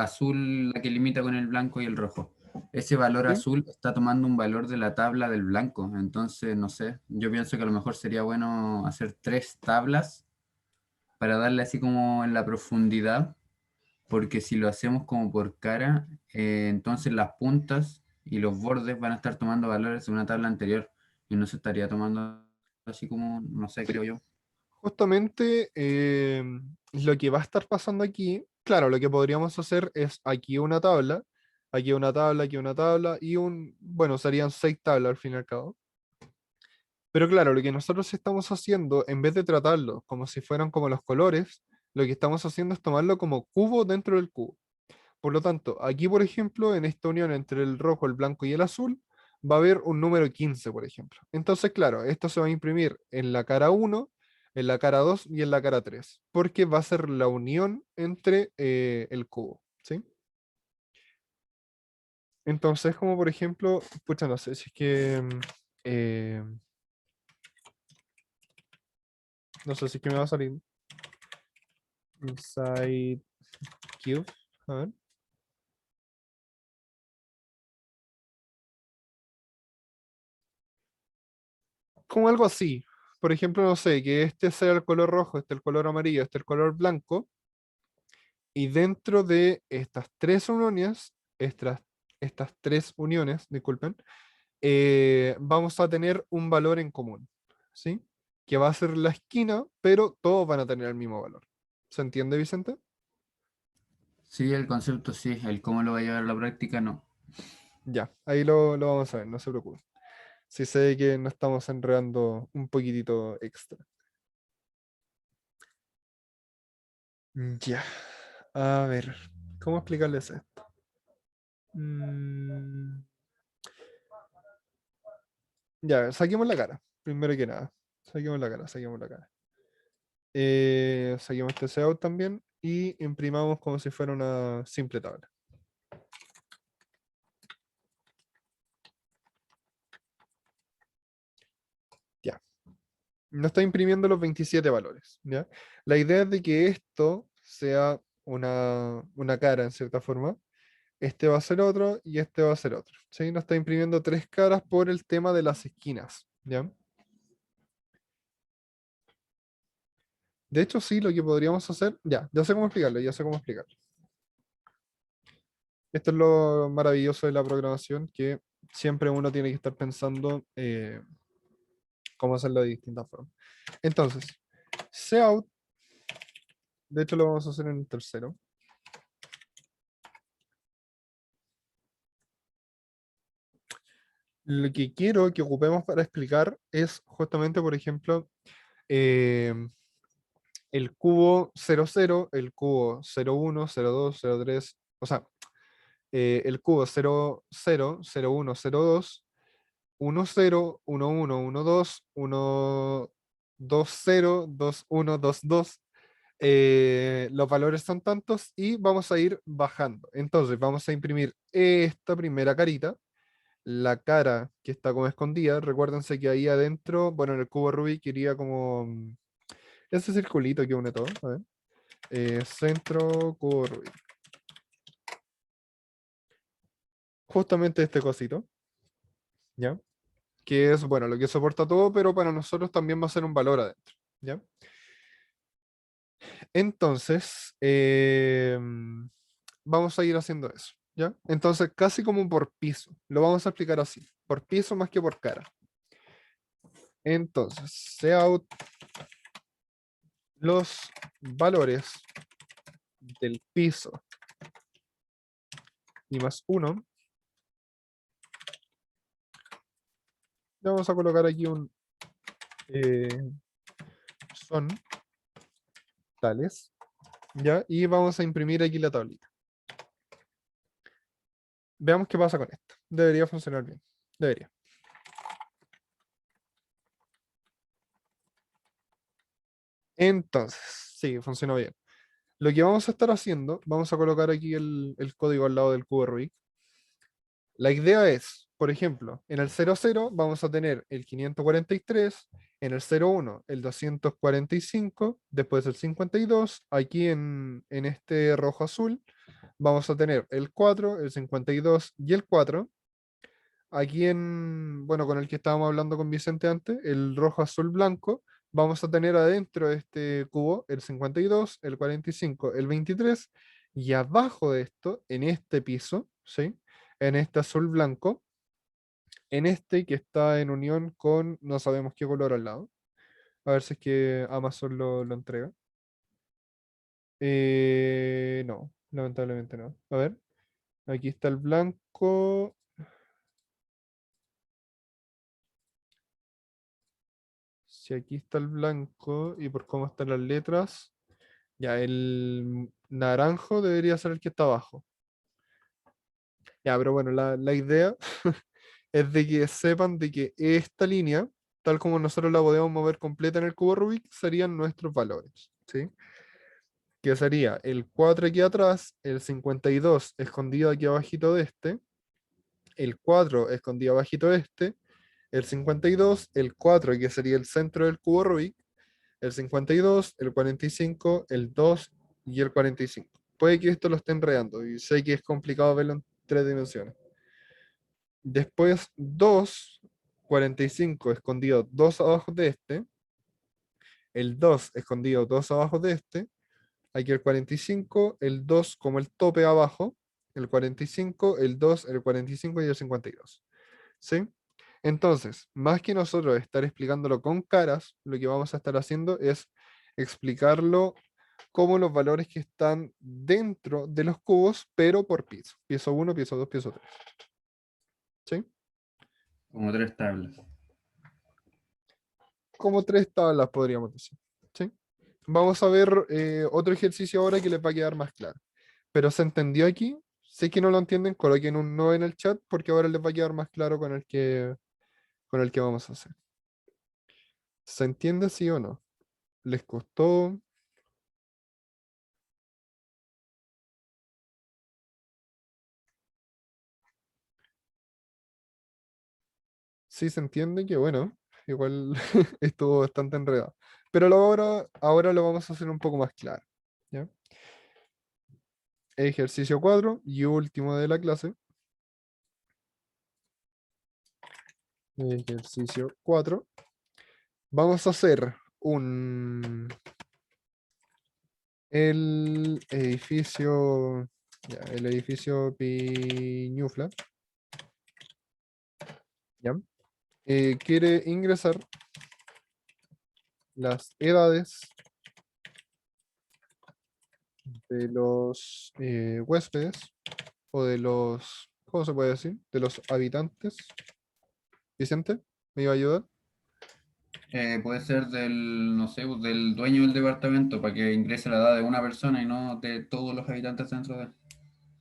azul, la que limita con el blanco y el rojo, ese valor Sí. azul está tomando un valor de la tabla del blanco. Entonces, no sé, yo pienso que a lo mejor sería bueno hacer 3 tablas para darle así como en la profundidad, porque si lo hacemos como por cara, entonces las puntas y los bordes van a estar tomando valores de una tabla anterior y no se estaría tomando así como, no sé, Sí. creo yo. Justamente lo que va a estar pasando aquí, claro, lo que podríamos hacer es aquí una tabla, aquí una tabla, aquí una tabla y bueno, serían 6 tablas al fin y al cabo. Pero claro, lo que nosotros estamos haciendo, en vez de tratarlo como si fueran como los colores, lo que estamos haciendo es tomarlo como cubo dentro del cubo. Por lo tanto, aquí, por ejemplo, en esta unión entre el rojo, el blanco y el azul, va a haber un número 15, por ejemplo. Entonces, claro, esto se va a imprimir en la cara 1, en la cara 2 y en la cara 3, porque va a ser la unión entre el cubo, ¿sí? Entonces, como por ejemplo, pucha, no sé si es que... eh, no sé si es que me va a salir inside cube. A ver. como algo así. Por ejemplo, no sé, que este sea el color rojo, este el color amarillo, este el color blanco, y dentro de estas tres uniones, estas tres uniones, disculpen, vamos a tener un valor en común, ¿sí? Que va a ser la esquina, pero todos van a tener el mismo valor. ¿Se entiende, Vicente? Sí, el concepto sí, el cómo lo va a llevar a la práctica no. Ya, ahí lo vamos a ver, no se preocupe. Sí sé que nos estamos enredando un poquitito extra. Ya, a ver, ¿cómo explicarles esto? Mm, ya, saquemos la cara, primero que nada. Saquemos la cara, saquemos la cara. Saquemos este layout también y imprimamos como si fuera una simple tabla. Ya. No está imprimiendo los 27 valores, ¿ya? La idea es de que esto sea una cara en cierta forma. Este va a ser otro y este va a ser otro. ¿Sí? No está imprimiendo tres caras por el tema de las esquinas, ¿ya? De hecho, sí, lo que podríamos hacer, ya sé cómo explicarlo, ya sé cómo explicarlo. Esto es lo maravilloso de la programación, que siempre uno tiene que estar pensando cómo hacerlo de distintas formas. Entonces, Cout, de hecho lo vamos a hacer en el tercero. Lo que quiero que ocupemos para explicar es justamente, por ejemplo, eh, el cubo 00, el cubo 01, 02, 03, o sea, el cubo 00, 01, 02, 10, 11, 12, 120, 21, 22. Los valores son tantos y vamos a ir bajando. Entonces vamos a imprimir esta primera carita, la cara que está como escondida. Recuérdense que ahí adentro, bueno, en el cubo Rubik iría como ese circulito que une todo. A ver. Centro, cubo Rubik. Justamente este cosito, ¿ya? Que es, bueno, lo que soporta todo, pero para nosotros también va a ser un valor adentro, ¿ya? Entonces, vamos a ir haciendo eso, ¿ya? Entonces, casi como por piso, lo vamos a explicar así, por piso más que por cara. Entonces, Cout los valores del piso y más uno, le vamos a colocar aquí un eh, son tales, ¿ya? Y vamos a imprimir aquí la tablita. Veamos qué pasa con esto. Debería funcionar bien. Debería. Entonces, sí, funcionó bien. Lo que vamos a estar haciendo, vamos a colocar aquí el código al lado del cubo Rubik. La idea es, por ejemplo, en el 00 vamos a tener el 543, en el 01 el 245, después el 52, aquí en este rojo azul vamos a tener el 4, el 52 y el 4. Aquí bueno, con el que estábamos hablando con Vicente antes, el rojo, azul, blanco, vamos a tener adentro de este cubo el 52, el 45, el 23, y abajo de esto, en este piso, ¿sí? En este azul blanco, en este que está en unión con no sabemos qué color al lado. A ver si es que Amazon lo entrega. No, lamentablemente no. A ver, aquí está el blanco. Si aquí está el blanco y por cómo están las letras, ya el naranjo debería ser el que está abajo. Ya, pero bueno, la idea es de que sepan de que esta línea, tal como nosotros la podemos mover completa en el cubo Rubik, serían nuestros valores, ¿sí? Que sería el 4 aquí atrás, el 52 escondido aquí abajito de este, el 4 escondido abajito de este, el 52, el 4 que sería el centro del cubo Rubik, el 52, el 45, el 2 y el 45. Puede que esto lo esté enredando y sé que es complicado verlo en tres dimensiones. Después 2, 45 escondido 2 abajo de este, el 2 escondido 2 abajo de este, aquí el 45, el 2 como el tope abajo, el 45, el 2, el 45 y el 52. ¿Sí? Entonces, más que nosotros estar explicándolo con caras, lo que vamos a estar haciendo es explicarlo como los valores que están dentro de los cubos, pero por piso. Piso 1, piso 2, piso 3. ¿Sí? Como 3 tablas. Como 3 tablas, podríamos decir. ¿Sí? Vamos a ver otro ejercicio ahora que les va a quedar más claro. Pero ¿se entendió aquí? Si es que no lo entienden, coloquen un no en el chat porque ahora les va a quedar más claro con el que vamos a hacer. ¿Se entiende sí o no? ¿Les costó? Sí se entiende que bueno, igual estuvo bastante enredado. Pero ahora lo vamos a hacer un poco más claro. ¿Ya? Ejercicio 4 y último de la clase. Ejercicio 4. Vamos a hacer el edificio, ya, el edificio Piñufla. ¿Ya? Quiere ingresar las edades de los huéspedes o de los, ¿cómo se puede decir? De los habitantes. Vicente, ¿me iba a ayudar? Puede ser del, no sé, pues, del dueño del departamento para que ingrese la edad de una persona y no de todos los habitantes dentro de...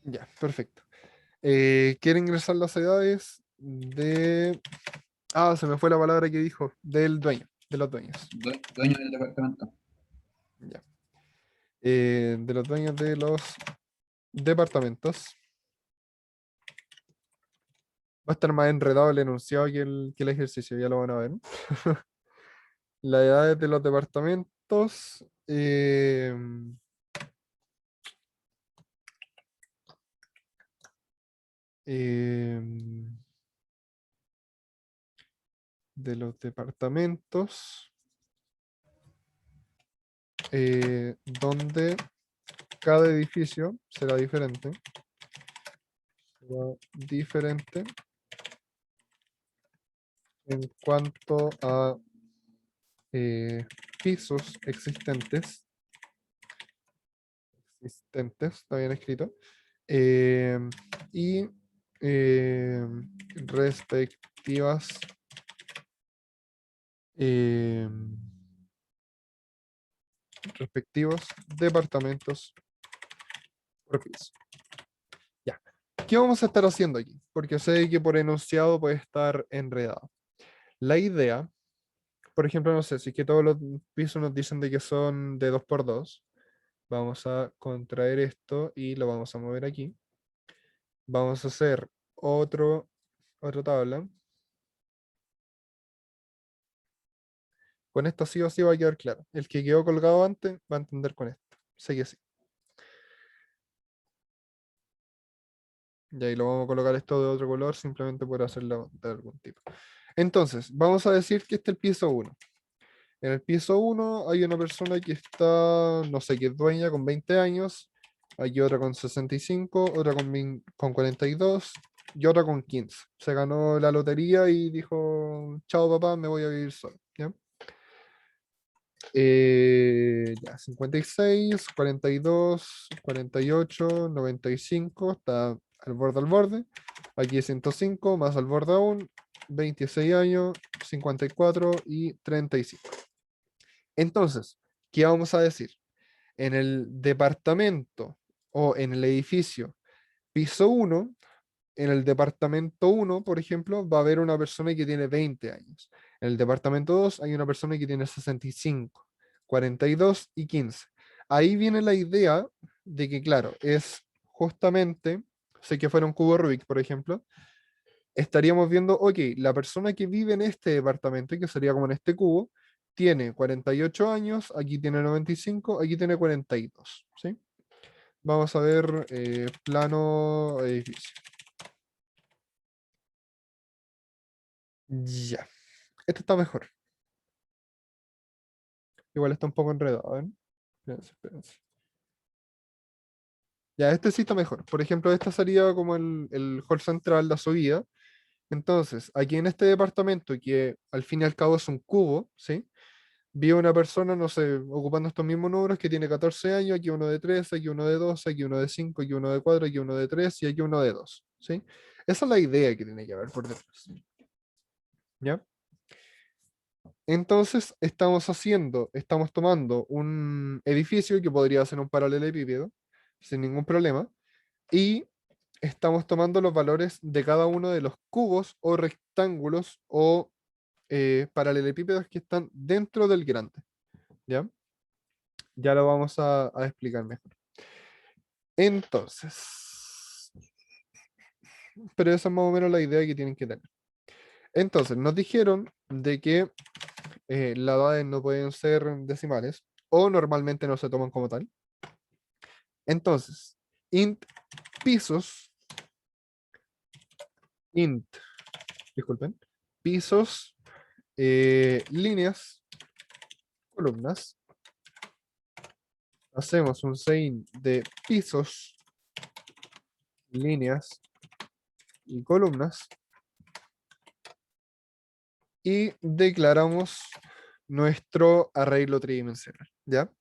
Ya, perfecto. Quiere ingresar las edades de... Ah, se me fue la palabra que dijo, del dueño, de los dueños. Dueño del departamento. Ya. De los dueños de los departamentos. Va a estar más enredado el enunciado que el ejercicio, ya lo van a ver. Las edades de los departamentos. Em, de los departamentos. Donde cada edificio será diferente. Será diferente en cuanto a pisos existentes. Está bien escrito. eh, y eh, respectivas eh, respectivos departamentos por piso. Ya. ¿Qué vamos a estar haciendo aquí? Porque sé que por enunciado puede estar enredado. La idea, por ejemplo, no sé, si es que todos los pisos nos dicen de que son de 2x2, vamos a contraer esto y lo vamos a mover aquí. Vamos a hacer otra tabla. Con esto sí o sí va a quedar claro. El que quedó colgado antes va a entender con esto. Sé que sí. Y ahí lo vamos a colocar esto de otro color simplemente por hacerlo de algún tipo. Entonces, vamos a decir que este es el piso 1. En el piso 1 hay una persona que está, no sé, que es dueña con 20 años. Hay otra con 65, otra con 42 y otra con 15. Se ganó la lotería y dijo, chao papá, me voy a vivir solo. ¿Ya? Ya, 56, 42, 48, 95, está al borde. Aquí 105, más al borde aún, 26 años, 54 y 35. Entonces, ¿qué vamos a decir? En el departamento o en el edificio piso 1, en el departamento 1, por ejemplo, va a haber una persona que tiene 20 años. En el departamento 2 hay una persona que tiene 65, 42 y 15. Ahí viene la idea de que, claro, es justamente, sé que fuera un cubo Rubik, por ejemplo, estaríamos viendo, ok, la persona que vive en este departamento, que sería como en este cubo, tiene 48 años, aquí tiene 95, aquí tiene 42, ¿sí? Vamos a ver plano edificio. Ya. Esto está mejor. Igual está un poco enredado, ¿eh? Espérense, espérense. Ya, este sí está mejor. Por ejemplo, esta sería como el hall central, la subida. Entonces, aquí en este departamento, que al fin y al cabo es un cubo, ¿sí? Vi una persona, no sé, ocupando estos mismos números que tiene 14 años, aquí uno de 13, aquí uno de 12, aquí uno de 5, aquí uno de 4, aquí uno de 3 y aquí uno de 2, ¿sí? Esa es la idea que tiene que haber por detrás. ¿Ya? Entonces, estamos tomando un edificio que podría ser un paralelepípedo, sin ningún problema, y estamos tomando los valores de cada uno de los cubos o rectángulos o paralelepípedos que están dentro del grande. ¿Ya? Ya lo vamos a explicar mejor. Entonces, pero esa es más o menos la idea que tienen que tener. Entonces, nos dijeron de que las edades no pueden ser decimales o normalmente no se toman como tal. Entonces, int pisos, int, disculpen, pisos, líneas, columnas. Hacemos un sein de pisos, líneas y columnas. Y declaramos nuestro arreglo tridimensional, ¿ya?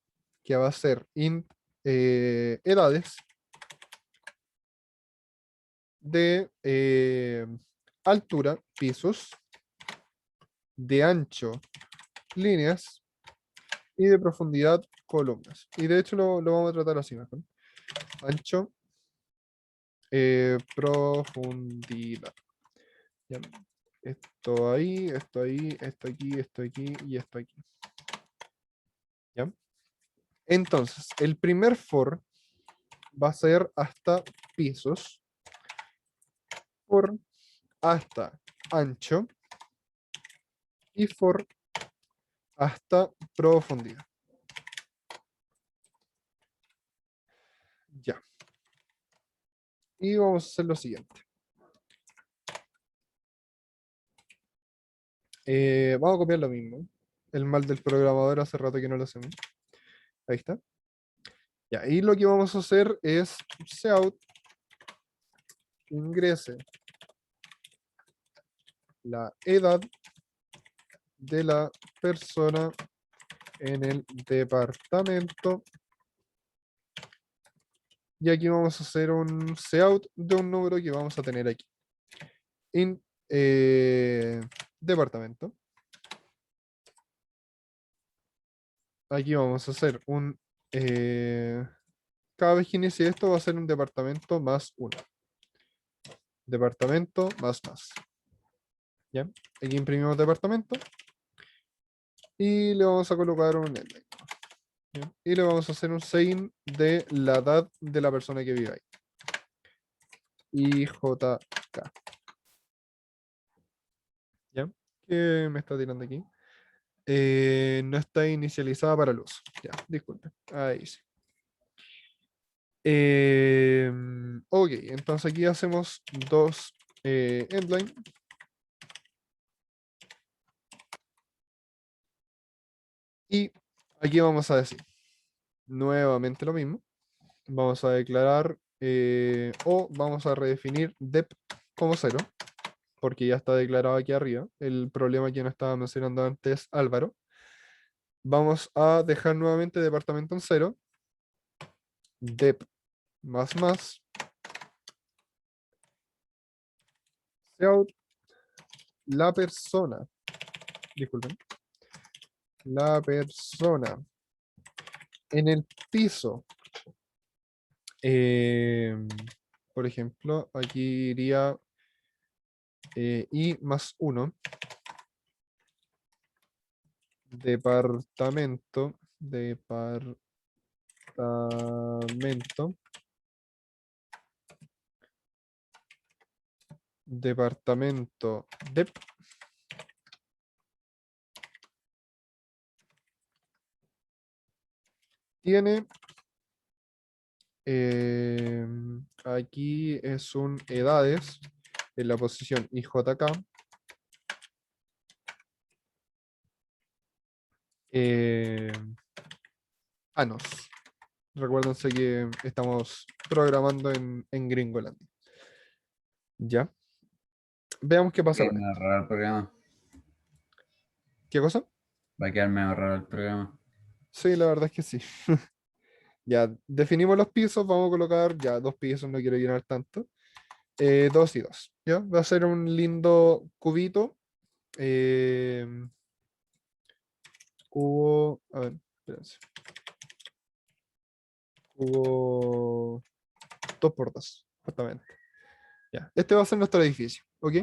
Que va a ser int edades de altura, pisos, de ancho, líneas, y de profundidad, columnas. Y de hecho lo vamos a tratar así mejor. Ancho, profundidad. ¿Ya? Esto ahí, esto ahí, esto aquí y esto aquí. ¿Ya? Entonces, el primer for va a ser hasta pisos, for hasta ancho y for hasta profundidad. Ya. Y vamos a hacer lo siguiente. Vamos a copiar lo mismo. El mal del programador hace rato que no lo hacemos. Ahí está. Ya, y lo que vamos a hacer es cout ingrese la edad de la persona en el departamento. Y aquí vamos a hacer un cout de un número que vamos a tener aquí. In departamento. Aquí vamos a hacer un... cada vez que inicie esto va a ser un departamento más 1. Departamento más. ¿Ya? Aquí imprimimos departamento. Y le vamos a colocar un endline. ¿Ya? Y le vamos a hacer un sein de la edad de la persona que vive ahí. IJK. ¿Ya? ¿Qué me está tirando aquí? No está inicializada para luz. Ya, disculpe. Ahí sí. Ok, entonces aquí hacemos dos endline. Y aquí vamos a decir nuevamente lo mismo. Vamos a declarar o vamos a redefinir dep como 0, porque ya está declarado aquí arriba. El problema que nos estaba mencionando antes Álvaro. Vamos a dejar nuevamente departamento en 0. Dep más cout la persona. Disculpen. La persona en el piso. Por ejemplo, aquí iría i más 1. Departamento. Departamento dep. Tiene aquí es un edades en la posición IJK Eh, Anos. Recuérdense que estamos programando en Gringolandia. Ya. Veamos qué pasa Que con me esto. ahorrar el programa. ¿Qué cosa? Va a quedarme ahorrar el programa. Sí, la verdad es que sí. Ya definimos los pisos, vamos a colocar ya 2 pisos, no quiero llenar tanto. 2 y 2. ¿Ya? Va a ser un lindo cubito. eh, Cubo. A ver, espérense. Cubo 2 por 2, justamente. Ya. Este va a ser nuestro edificio, ¿ok?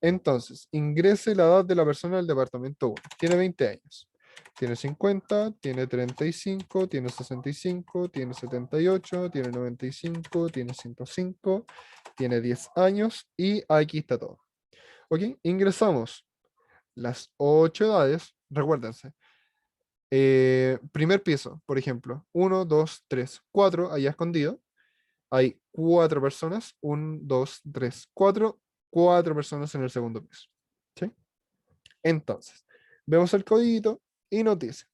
Entonces, ingrese la edad de la persona del departamento 1. Tiene 20 años. Tiene 50, tiene 35, tiene 65, tiene 78, tiene 95, tiene 105, tiene 10 años y aquí está todo. ¿Ok? Ingresamos las 8 edades. Recuérdense. Primer piso, por ejemplo. 1, 2, 3, 4, allá escondido. Hay 4 personas. 1, 2, 3, 4. 4 personas en el segundo piso. ¿Sí? Entonces, vemos el codito y nos dice,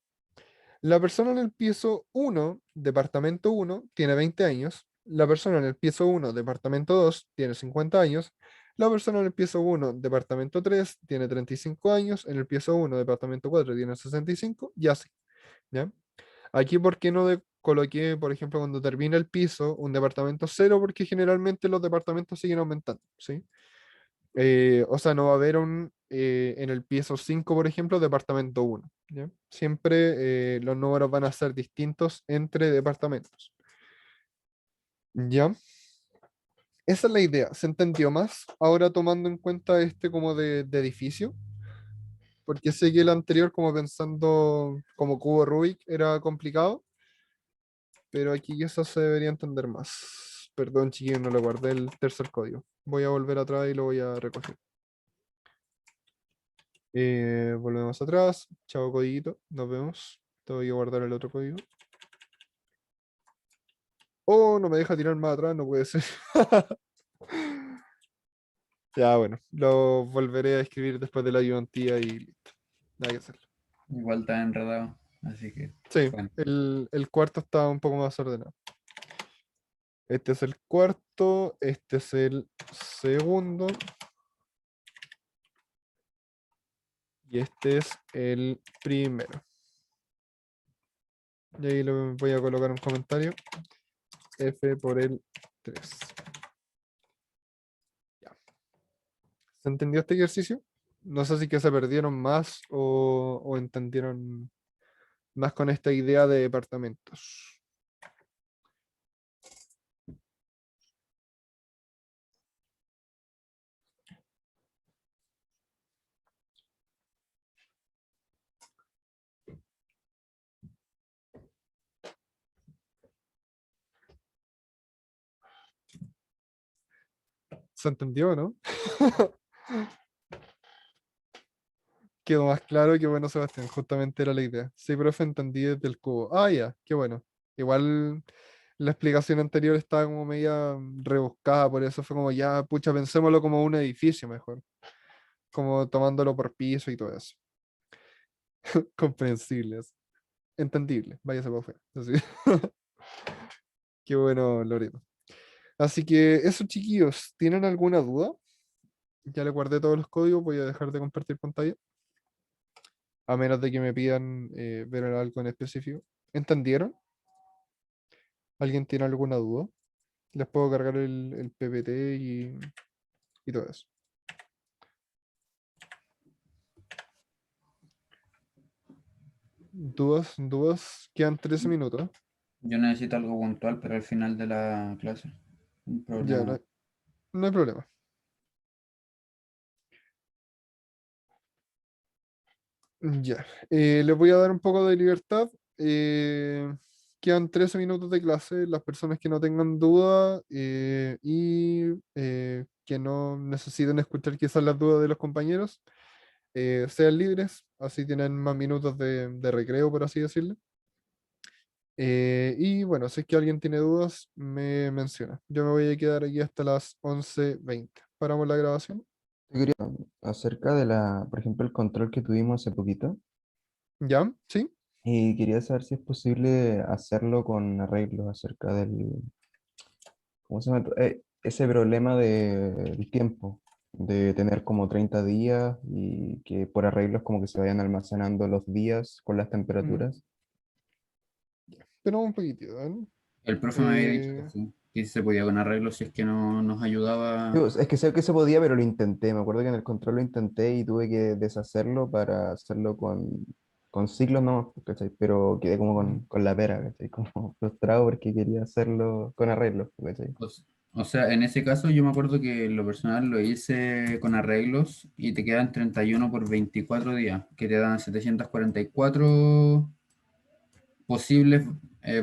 la persona en el piso 1, departamento 1, tiene 20 años. La persona en el piso 1, departamento 2, tiene 50 años. La persona en el piso 1, departamento 3, tiene 35 años. En el piso 1, departamento 4, tiene 65 y así. ¿Ya? Aquí, ¿por qué no coloqué, por ejemplo, cuando termina el piso, un departamento 0? Porque generalmente los departamentos siguen aumentando, ¿sí? O sea, no va a haber en el piso 5, por ejemplo, departamento 1. ¿Ya? Siempre los números van a ser distintos entre departamentos. ¿Ya? Esa es la idea. ¿Se entendió más? Ahora tomando en cuenta este como de edificio. Porque sé que el anterior, como pensando como cubo Rubik, era complicado. Pero aquí eso se debería entender más. Perdón, chiquillos, no le guardé el tercer código. Voy a volver atrás y lo voy a recoger. Volvemos atrás. Chao, codiguito. Nos vemos. Te voy a guardar el otro código. Oh, no me deja tirar más atrás, no puede ser. Ya, bueno. Lo volveré a escribir después de la ayudantía y listo. Nada que hacer. Igual está enredado. Así que, Sí, bueno. el cuarto está un poco más ordenado. Este es el cuarto. Este es el segundo. Y este es el primero. Y ahí le voy a colocar un comentario. F por el 3. Ya. ¿Se entendió este ejercicio? No sé si que se perdieron más o entendieron más con esta idea de departamentos. ¿Se entendió, no? Quedó más claro, que bueno, Sebastián. Justamente era la idea. Sí, profe, entendí desde el cubo. Ah, ya, qué bueno. Igual la explicación anterior estaba como media rebuscada, por eso fue como ya, pucha, pensémoslo como un edificio mejor. Como tomándolo por piso y todo eso. Comprensibles. Entendible. Váyase para afuera. Así. Qué bueno, Loreto. Así que eso, chiquillos, ¿tienen alguna duda? Ya le guardé todos los códigos, voy a dejar de compartir pantalla. A menos de que me pidan ver algo en específico. ¿Entendieron? ¿Alguien tiene alguna duda? Les puedo cargar el PPT y todo eso. ¿Dudas? ¿Dudas? Quedan 13 minutos. Yo necesito algo puntual, pero al final de la clase. Un Ya, problema. no hay problema. Ya, les voy a dar un poco de libertad. Quedan 13 minutos de clase. Las personas que no tengan duda y que no necesiten escuchar quizás las dudas de los compañeros, sean libres, así tienen más minutos de recreo, por así decirlo. Y bueno, si es que alguien tiene dudas, me menciona. Yo me voy a quedar aquí hasta las 11:20. Paramos la grabación. Yo quería acerca de por ejemplo, el control que tuvimos hace poquito. ¿Ya? ¿Sí? Y quería saber si es posible hacerlo con arreglos acerca del, ¿cómo se llama? Ese problema del tiempo, de tener como 30 días y que por arreglos como que se vayan almacenando los días con las Mm, temperaturas. pero un poquitito, ¿eh? El profe me había dicho que Eh, sí, que se podía con arreglo si es que no nos ayudaba. Digo, es que sé que se podía, pero lo intenté. Me acuerdo que en el control lo intenté y tuve que deshacerlo para hacerlo con ciclos no, ¿cachai? Pero quedé como mm, con la pera, ¿cachai? Como frustrado porque quería hacerlo con arreglos, ¿cachai? O, s- o sea, en ese caso yo me acuerdo que en lo personal lo hice con arreglos y te quedan 31 por 24 días, que te dan 744 posibles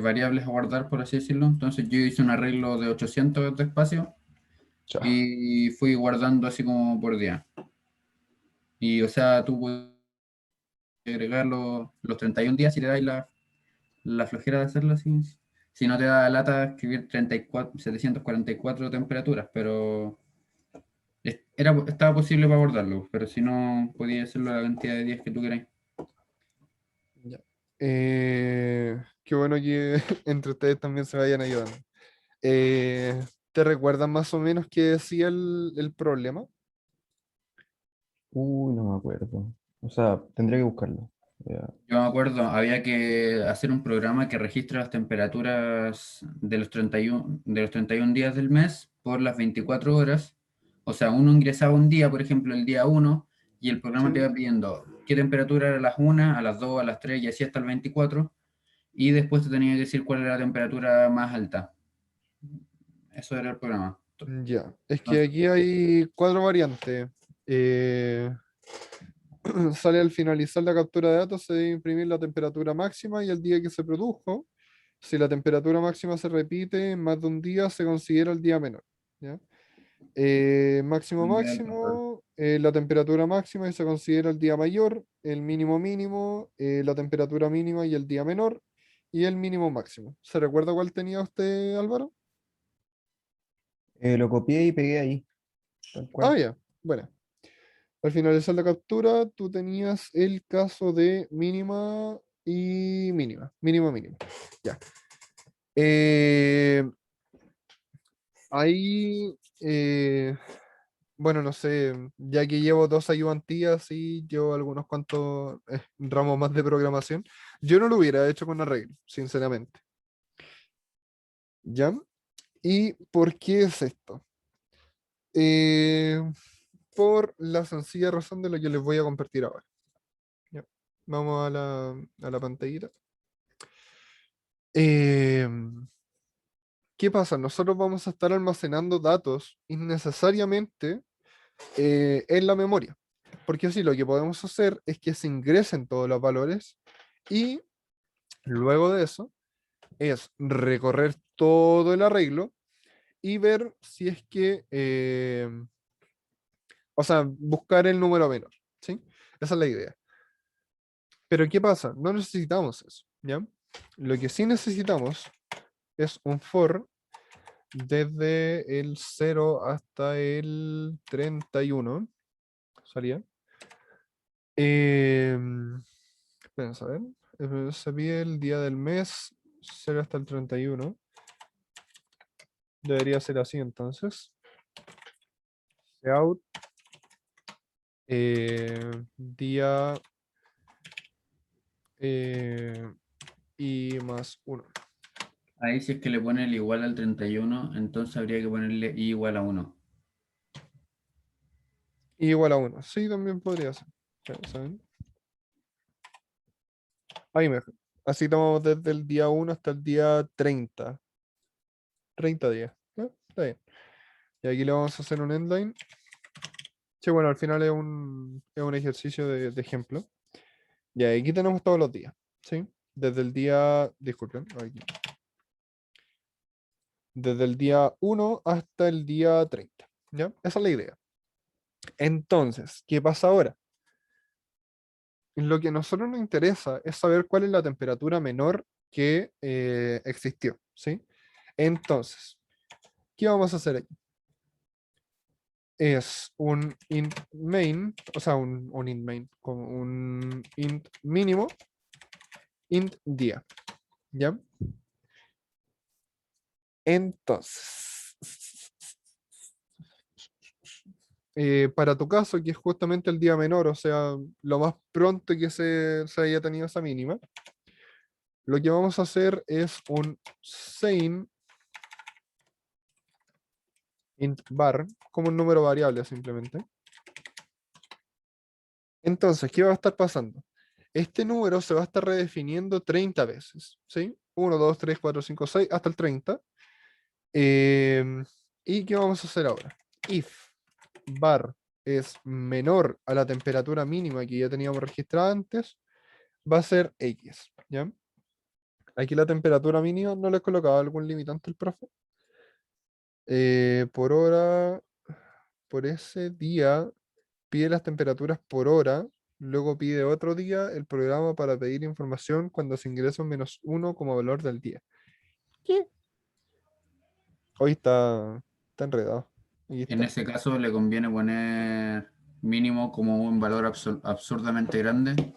variables a guardar, por así decirlo. Entonces yo hice un arreglo de 800 de espacio Chao. y fui guardando así como por día. Y o sea, tú puedes agregar los 31 días si te dais la flojera de hacerlo así. Si no te da lata escribir 34, 744 temperaturas, pero estaba posible para abordarlo, pero si no, podía hacerlo la cantidad de días que tú queráis. ya. Qué bueno que entre ustedes también se vayan ayudando. Eh, ¿Te recuerdan más o menos qué decía el problema? Uy, no me acuerdo. O sea, tendría que buscarlo. Ya. Yo me acuerdo, había que hacer un programa que registra las temperaturas de los 31 días del mes por las 24 horas. O sea, uno ingresaba un día, por ejemplo, el día 1, y el programa te Sí. iba pidiendo qué temperatura era a las 1, a las 2, a las 3 y así hasta el 24. Y después te tenía que decir cuál era la temperatura más alta. Eso era el programa. Ya. Es que Entonces, aquí hay cuatro variantes. Eh, Sale al finalizar la captura de datos, se debe imprimir la temperatura máxima y el día que se produjo. Si la temperatura máxima se repite en más de un día, se considera el día menor. ¿Ya? Máximo mira el control. máximo, la temperatura máxima y se considera el día mayor, el mínimo mínimo, la temperatura mínima y el día menor, y el mínimo máximo. ¿Se recuerda cuál tenía usted, Álvaro? Lo copié y pegué ahí, tal Ah, cual. ya. Bueno, al finalizar la captura, tú tenías el caso de mínima y mínima. Mínima, mínima. Ya. Eh, Ahí, bueno, no sé, ya que llevo dos ayudantías y llevo algunos cuantos ramos más de programación, yo no lo hubiera hecho con arreglo, sinceramente. ¿Ya? ¿Y por qué es esto? Eh, por la sencilla razón de lo que les voy a compartir ahora. ¿Ya? Vamos a la pantallita. Eh, ¿Qué pasa? Nosotros vamos a estar almacenando datos innecesariamente en la memoria. Porque así lo que podemos hacer es que se ingresen todos los valores y luego de eso es recorrer todo el arreglo y ver si es que, o sea, buscar el número menor, ¿sí? Esa es la idea. Pero ¿qué pasa? No necesitamos eso, ¿ya? Lo que sí necesitamos es un for desde el 0 hasta el 31, ¿salía? Esperen, a ver. Se pide el día del mes, 0 hasta el 31. Debería ser así entonces. Out, día eh, y más uno. Ahí si es que le pone el igual al 31, entonces habría que ponerle i igual a 1. Y igual a uno. Sí, también podría ser. ¿Saben? Ahí mejor. Así tomamos desde el día 1 hasta el día 30. 30 días. Está bien. Y aquí le vamos a hacer un endline. Sí, bueno, al final es un ejercicio de ejemplo. Y aquí tenemos todos los días. ¿Sí? Desde el día, disculpen, aquí. Desde el día 1 hasta el día 30. ¿Ya? Esa es la idea. Entonces, ¿qué pasa ahora? Lo que a nosotros nos interesa es saber cuál es la temperatura menor que existió. ¿Sí? Entonces, ¿qué vamos a hacer aquí? Es un int main, o sea, un int main, como un int mínimo, int día. ¿Ya? Entonces, para tu caso, que es justamente el día menor, o sea, lo más pronto que se haya tenido esa mínima, lo que vamos a hacer es un sein int bar, como un número variable simplemente. Entonces, ¿qué va a estar pasando? Este número se va a estar redefiniendo 30 veces, ¿sí? 1, 2, 3, 4, 5, 6, hasta el 30. ¿Y qué vamos a hacer ahora? If bar es menor a la temperatura mínima que ya teníamos registrada antes, va a ser X, ¿ya? Aquí la temperatura mínima no le he colocado algún limitante el profe. Por hora, por ese día, pide las temperaturas por hora, luego pide otro día el programa para pedir información cuando se ingresa un -1 como valor del día. ¿Qué? Hoy está enredado. Aquí En está. ese caso le conviene poner mínimo como un valor absurdamente grande.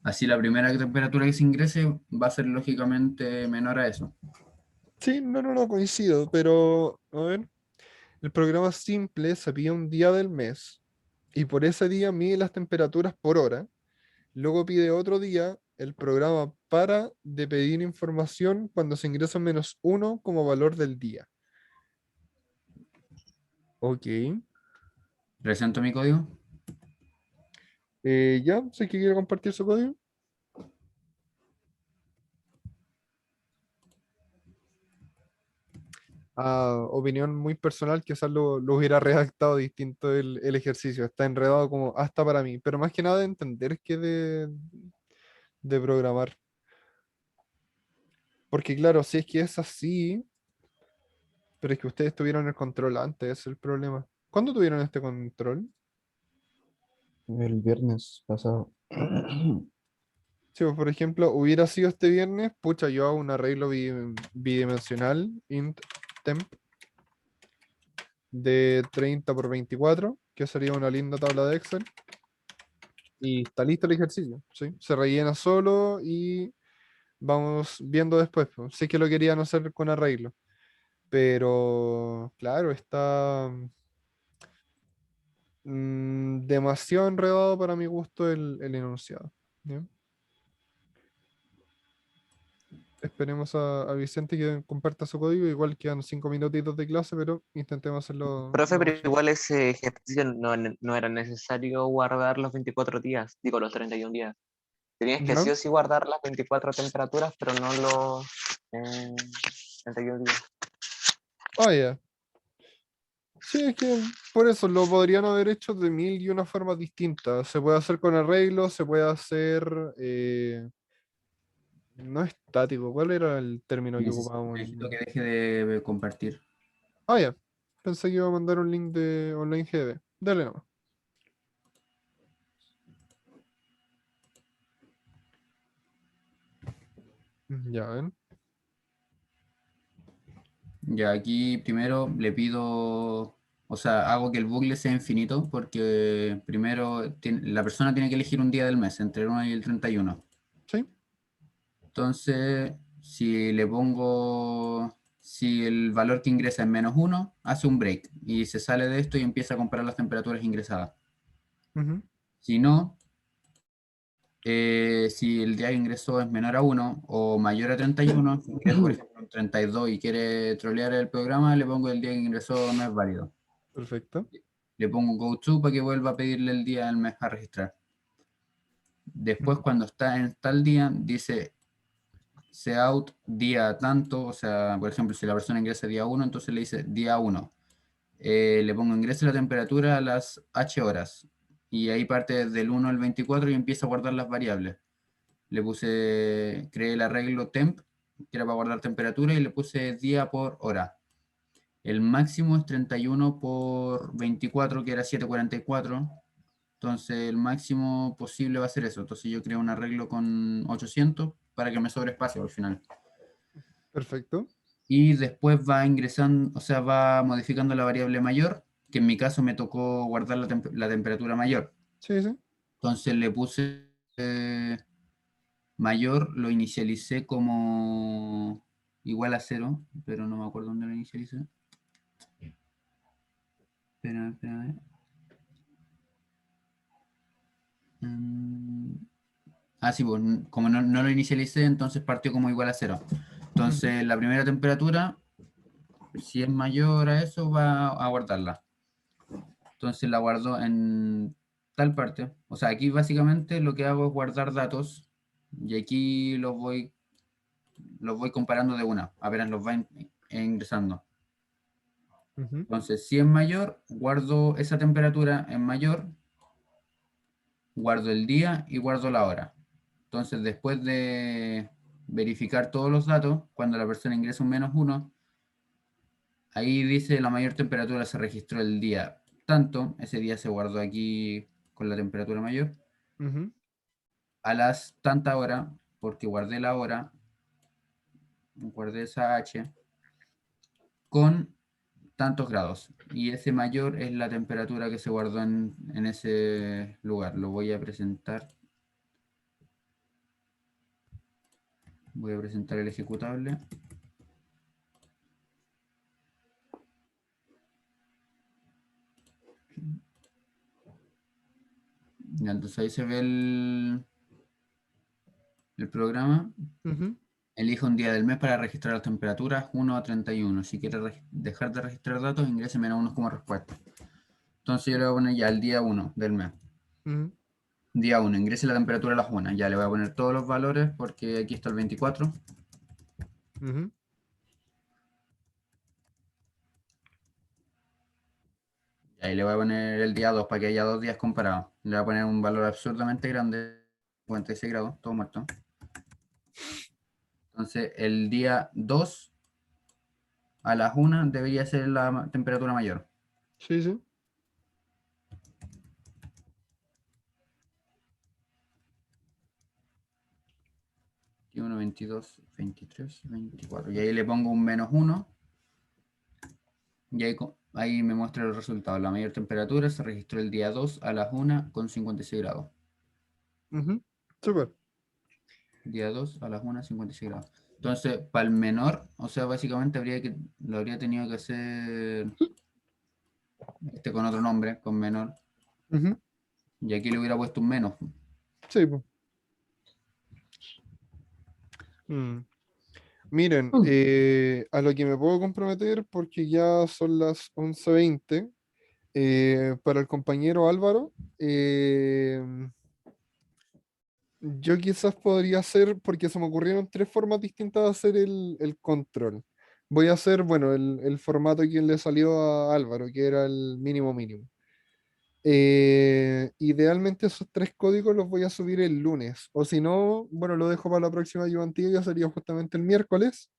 Así la primera temperatura que se ingrese va a ser lógicamente menor a eso. Sí, no coincido, pero a ver, el programa simple se pide un día del mes y por ese día mide las temperaturas por hora. Luego pide otro día, el programa para de pedir información cuando se ingresa un -1 como valor del día. Ok. ¿Presento mi código? Ya, sé que quiere compartir su código. Opinión muy personal, quizás lo hubiera redactado distinto el ejercicio. Está enredado como hasta para mí, pero más que nada de entender que de programar. Porque claro, si es que es así, pero es que ustedes tuvieron el control antes, ese es el problema. ¿Cuándo tuvieron este control? El viernes pasado. Si, pues, por ejemplo, hubiera sido este viernes, pucha, yo hago un arreglo bidimensional, int temp, de 30 por 24, que sería una linda tabla de Excel, y está listo el ejercicio, ¿sí? Se rellena solo y vamos viendo después, pues. Sí que lo querían hacer con arreglo, pero claro, está demasiado enredado para mi gusto el enunciado. ¿Ya? Esperemos a Vicente que comparta su código. Igual quedan 5 minutitos de clase, pero intentemos hacerlo Profe, lo pero máximo. igual ese ejercicio no era necesario guardar los 24 días, digo los 31 días. Tenías que ¿Ya? sí o sí guardar las 24 temperaturas, pero no los 31 días. Ah, ya. Sí, es que por eso lo podrían haber hecho de mil y una formas distintas. Se puede hacer con arreglo, se puede hacer. No estático. ¿Cuál era el término que ocupábamos? Necesito que deje de compartir. Ah, ya. Pensé que iba a mandar un link de Online GB. Dale nomás. Ya ven. Ya aquí primero le pido, o sea, hago que el bucle sea infinito porque primero la persona tiene que elegir un día del mes, entre el 1 y el 31. Sí. Entonces, si le pongo, si el valor que ingresa es -1, hace un break y se sale de esto y empieza a comparar las temperaturas ingresadas. Ujú. Si no, si el día que ingresó es menor a 1 o mayor a 31, si ingresa por ejemplo un 32 y quiere trolear el programa, le pongo el día que ingresó no es válido. Perfecto. Le pongo go to para que vuelva a pedirle el día del mes a registrar. Después, Ujú. cuando está en tal día, dice out día tanto, o sea, por ejemplo, si la persona ingresa día 1, entonces le dice día 1. Le pongo ingrese la temperatura a las H horas. Y ahí parte del 1 al 24 y empieza a guardar las variables. Le puse, creé el arreglo temp, que era para guardar temperatura, y le puse día por hora. El máximo es 31 por 24, que era 744. Entonces el máximo posible va a ser eso. Entonces yo creo un arreglo con 800 para que me sobre espacio al final. Perfecto. Y después va ingresando, o sea, va modificando la variable mayor, que en mi caso me tocó guardar la temperatura mayor. Sí, sí. Entonces le puse mayor lo inicialicé como igual a 0, pero no me acuerdo dónde lo inicialicé. Espera. Sí, pues, como no lo inicialicé, entonces partió como igual a 0. Entonces, la primera temperatura, si es mayor a eso, va a guardarla. Entonces, la guardo en tal parte. O sea, aquí básicamente lo que hago es guardar datos y aquí los voy comparando de una, apenas los va ingresando. Ujú. Entonces, si es mayor, guardo esa temperatura en mayor, guardo el día y guardo la hora. Entonces, después de verificar todos los datos, cuando la persona ingresa un -1, ahí dice la mayor temperatura se registró el día tanto, ese día se guardó aquí con la temperatura mayor, Ujú. a las tanta hora, porque guardé la hora, guardé esa H, con tantos grados. Y ese mayor es la temperatura que se guardó en ese lugar. Lo voy a presentar. Voy a presentar el ejecutable. Ya, entonces ahí se ve el programa. Ujú. Elija un día del mes para registrar las temperaturas 1 a 31. Si quiere dejar de registrar datos, ingrese -1 como respuesta. Entonces yo le voy a poner ya el día 1 del mes. Ujú. Día 1, ingrese la temperatura a las 1. Ya le voy a poner todos los valores porque aquí está el 24. Ujú. Y ahí le voy a poner el día 2 para que haya 2 días comparados. Le voy a poner un valor absurdamente grande, 56 grados, todo muerto. Entonces el día 2 a las 1 debería ser la temperatura mayor. Sí, sí. 21, 22, 23, 24. Y ahí le pongo un -1. Y ahí me muestra el resultado. La mayor temperatura se registró el día 2 a las 1 con 56 grados. Ujú. Súper. Día 2 a las 1, 56 grados. Entonces, para el menor, o sea, básicamente lo habría tenido que hacer con otro nombre, con menor. Ujú. Y aquí le hubiera puesto un menos. Sí, pues. Mm. Miren, a lo que me puedo comprometer, porque ya son las 11:20, para el compañero Álvaro, yo quizás podría hacer, porque se me ocurrieron tres formas distintas de hacer el control. Voy a hacer, bueno, el formato que le salió a Álvaro, que era el mínimo mínimo. Idealmente esos tres códigos los voy a subir el lunes, o si no, bueno, lo dejo para la próxima ayudantía, ya sería justamente el miércoles.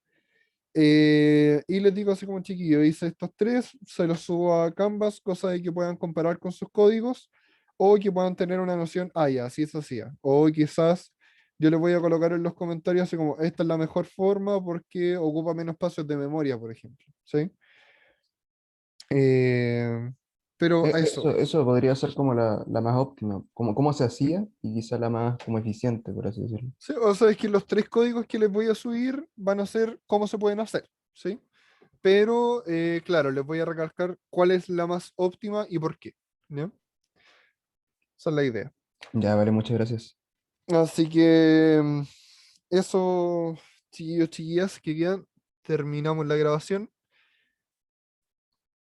Y les digo así como chiquillo, hice estos tres, se los subo a Canvas, cosa de que puedan comparar con sus códigos o que puedan tener una noción, ya, así se hacía. O quizás yo les voy a colocar en los comentarios así como, esta es la mejor forma porque ocupa menos espacios de memoria, por ejemplo. ¿Sí? Eh, pero a eso. Eso podría ser como la más óptima, como cómo se hacía y quizá la más como eficiente, por así decirlo. Sí, o sea, es que los tres códigos que les voy a subir van a ser cómo se pueden hacer. ¿Sí? Pero claro, les voy a recalcar cuál es la más óptima y por qué. ¿Ya? Esa es la idea. Ya, vale, muchas gracias. Así que eso, chiquillos, chiquillas, que quedan, terminamos la grabación.